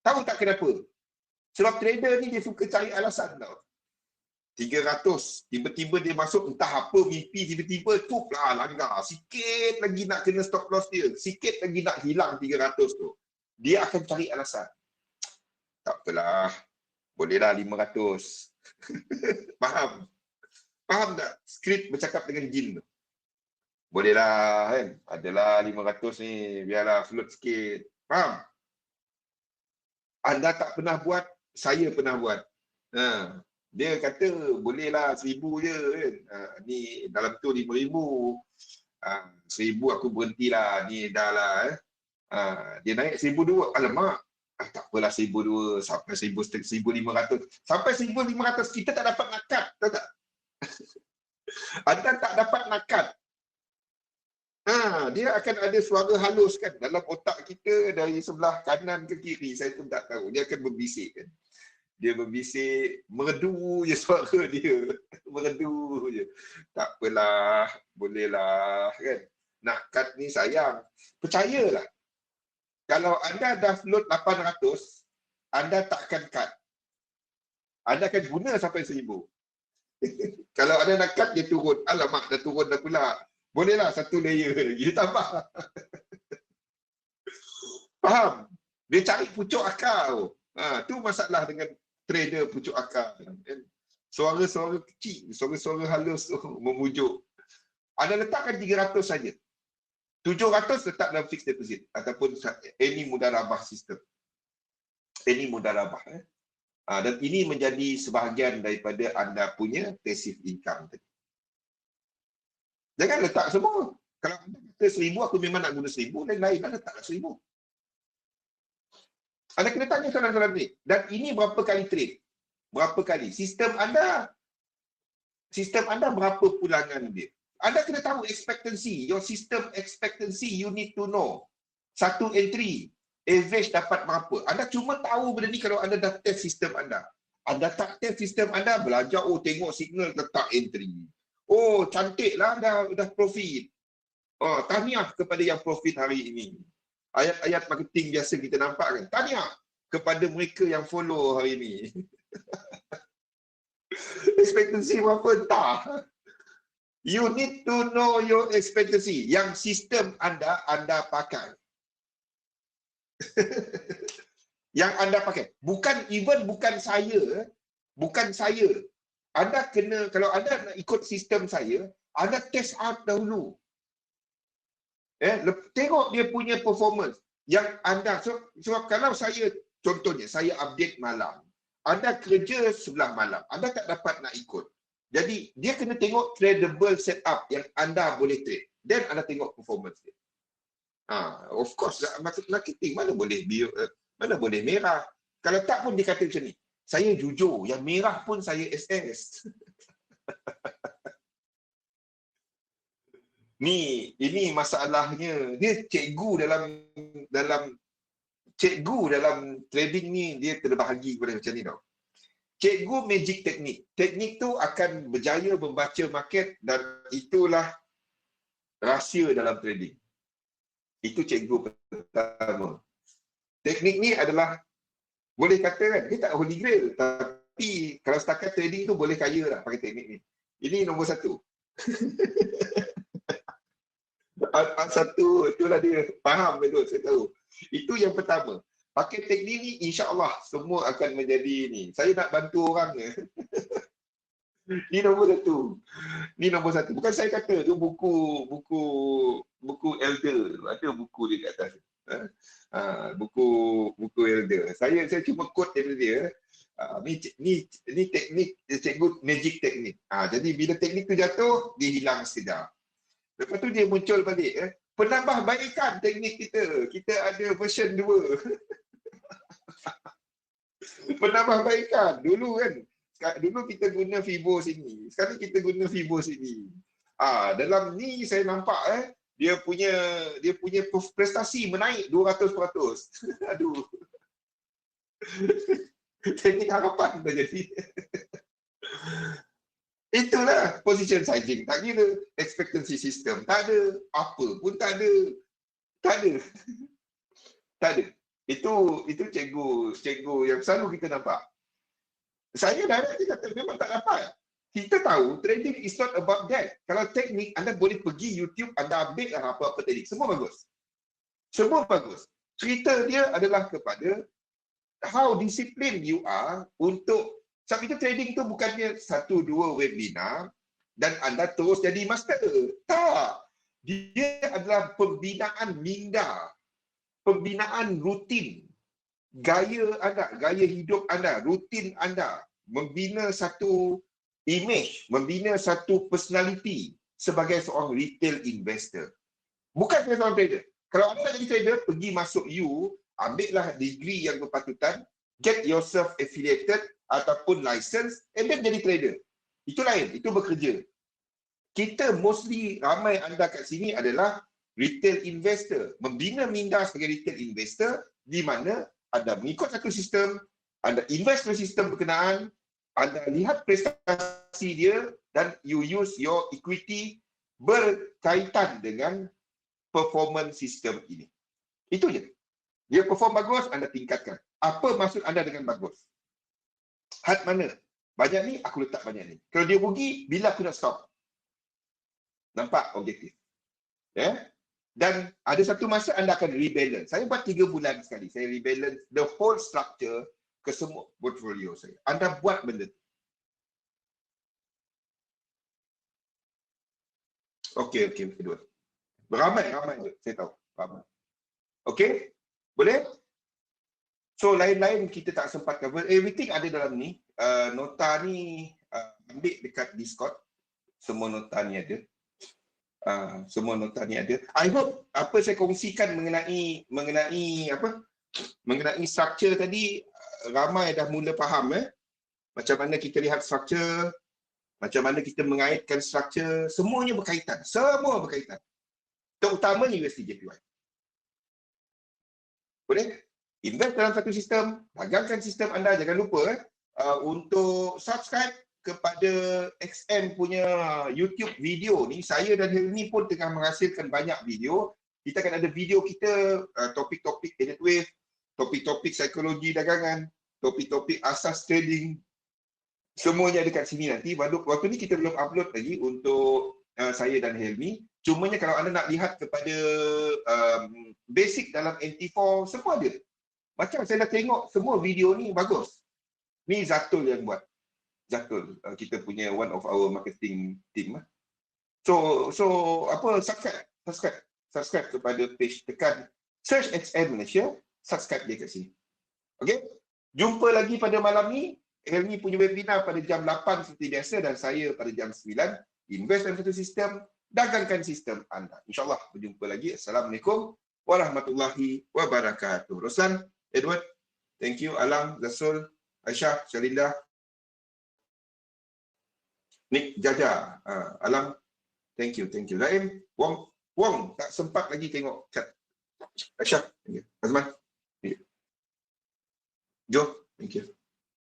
S2: Tahu tak kenapa? Sebab trader ni dia suka cari alasan tau. 300, tiba-tiba dia masuk entah apa mimpi, tiba-tiba tu lah langgar. Sikit lagi nak kena stop loss dia. Sikit lagi nak hilang 300 tu. Dia akan cari alasan. Tak apalah. Bolehlah 500. Faham? Faham tak? Skrip bercakap dengan jin tu. Bolehlah kan? Adalah 500 ni. Biarlah float sikit. Faham? Anda tak pernah buat, saya pernah buat. Dia kata bolehlah 1,000 je kan. Ni dalam tu 5,000. 1,000 aku berhentilah. Ni dah lah. Dia naik 1,200. Alamak. Tak apalah 1,200 sampai 1,500. Sampai 1,500 kita tak dapat nak cut. Tahu tak? Anda tak dapat nak cut. Dia akan ada suara halus kan dalam otak kita dari sebelah kanan ke kiri. Saya pun tak tahu. Dia akan berbisik kan. Dia berbisik, merdu je suara dia. Merdu je. Tak apalah, bolehlah kan. Nak cut ni sayang. Percayalah. Kalau anda dah float 800, anda tak akan cut. Anda akan guna sampai 1,000. Kalau anda nak cut, dia turun. Alamak, dah turun dah pula. Bolehlah satu layer lagi. Dia tambah. Faham? Dia cari pucuk akal. Tu masalah dengan trader pucuk akal. Suara-suara kecil, suara-suara halus tu memujuk. Anda letakkan 300 saja. 700 letak dalam fixed deposit ataupun any mudarabah sistem. Any mudarabah. Dan ini menjadi sebahagian daripada anda punya passive income tadi. Jangan letak semua. Kalau anda kata 1,000, aku memang nak guna 1,000, lain-lain anda letaklah 1,000. Anda kena tanya soalan-soalan ni. Dan ini berapa kali trade? Berapa kali? Sistem anda berapa pulangan dia? Anda kena tahu expectancy. Your system expectancy, you need to know. Satu entry, average dapat berapa. Anda cuma tahu benda ni kalau anda dah test sistem anda. Anda tak test sistem anda, belajar, tengok signal, letak entry. Cantiklah dah profit. Tahniah kepada yang profit hari ini. Ayat-ayat marketing biasa kita nampak kan. Tahniah kepada mereka yang follow hari ini. Ekspektasi berapa? Tak. You need to know your expectancy. Yang sistem anda pakai. Yang anda pakai. Bukan saya. Anda kena, kalau anda nak ikut sistem saya, anda test out dahulu. Tengok dia punya performance. Yang anda, so kalau saya, contohnya, saya update malam. Anda kerja sebelah malam. Anda tak dapat nak ikut. Jadi, dia kena tengok tradable setup yang anda boleh trade. Then, anda tengok performance dia. Of course, marketing mana boleh merah. Kalau tak pun dia kata macam ni. Saya jujur, yang merah pun saya SS. Ini masalahnya. Dia cikgu dalam trading ni, dia terbahagi kepada macam ni tau. Cikgu magic teknik. Teknik tu akan berjaya membaca market dan itulah rahsia dalam trading. Itu cikgu pertama. Teknik ni adalah, boleh kata kan, dia tak holy grail. Tapi kalau setakat trading tu boleh kaya lah pakai teknik ni. Ini nombor satu. Satu, itulah dia. Faham betul, saya tahu. Itu yang pertama. Pakai teknik ni, insya-Allah semua akan menjadi ni. Saya nak bantu orang ni. Ini nombor satu. Bukan saya kata, tu buku Elder. Ada buku dia kat atas. Buku Elder. Saya cuma quote dari dia. Ni teknik, cikgu magic teknik. Jadi bila teknik tu jatuh, dia hilang sekejap. Lepas tu dia muncul balik. Penambahbaikan teknik kita. Kita ada version 2. Penambahbaikan. Dulu kita guna Fibo sini. Sekarang kita guna Fibo sini. Dalam ni saya nampak dia punya prestasi menaik 200%. Aduh. Teknik harapan dah jadi. Itulah position sizing. Tak kira expectancy system. Tak ada. Apa pun tak ada. Tak ada. Itu cikgu yang selalu kita nampak. Saya dah kata memang tak dapat. Kita tahu trading is not about that. Kalau teknik, anda boleh pergi YouTube, anda ambil apa-apa teknik. Semua bagus. Cerita dia adalah kepada how disciplined you are untuk. Sebab itu trading tu bukannya 1-2 webinar dan anda terus jadi master. Tak. Dia adalah pembinaan minda. Pembinaan rutin. Gaya anda, gaya hidup anda, rutin anda. membina satu image, membina satu personality sebagai seorang retail investor. Bukan sebagai seorang trader. Kalau anda jadi trader, pergi masuk U, ambillah degree yang berpatutan, get yourself affiliated ataupun license, and then jadi trader. Itu lain, itu bekerja. Kita mostly, ramai anda kat sini adalah retail investor. Membina minda sebagai retail investor, di mana anda mengikut satu sistem, anda invest dalam sistem berkenaan, anda lihat prestasi dia, dan you use your equity berkaitan dengan performance sistem ini. Itu je. Dia perform bagus, anda tingkatkan. Apa maksud anda dengan bagus? Had mana? Banyak ni, aku letak banyak ni. Kalau dia rugi, bila aku nak stop? Nampak objektif. Ya? Dan ada satu masa anda akan rebalance. Saya buat 3 bulan sekali. Saya rebalance the whole structure ke semua portfolio saya. Anda buat benda tu. Okey, kedua. Ramai je, saya tahu. Ramai. Okey? Boleh? So, lain-lain kita tak sempat cover. Everything ada dalam ni. Nota ni ambil dekat Discord. Semua nota ni ada. Semua nota ni ada. I hope apa saya kongsikan mengenai structure tadi, ramai dah mula faham. Macam mana kita lihat structure, macam mana kita mengaitkan structure, semuanya berkaitan. Semua berkaitan. Terutamanya USD/JPY. Boleh? Invest dalam satu sistem, dagangkan sistem anda. Jangan lupa untuk subscribe kepada XM punya YouTube video ni. Saya dan Helmi pun tengah menghasilkan banyak video. Kita akan ada video kita, topik-topik Elliott Wave, topik-topik psikologi dagangan, topik-topik asas trading. Semuanya ada kat sini nanti. Waktu ni kita belum upload lagi untuk saya dan Helmi. Cumanya kalau anda nak lihat kepada basic dalam NT4, semua ada. Macam saya dah tengok semua video ni bagus. Ni Zatul yang buat. Zatul, kita punya one of our marketing team. So apa, subscribe kepada page, tekan search XM Malaysia, subscribe dia kat sini. Okey? Jumpa lagi pada malam ni. Helmi punya webinar pada jam 8 seperti biasa dan saya pada jam 9. Invest dalam satu sistem, dagangkan sistem anda. InsyaAllah berjumpa lagi. Assalamualaikum warahmatullahi wabarakatuh. Roslan, Edward, thank you. Alang, Zasul, Aisyah, Syalinda, Nick, Jaja, Alang, thank you. Zaim, Wong, tak sempat lagi tengok chat. Aisyah, thank you. Azman, thank you. Jo, thank you.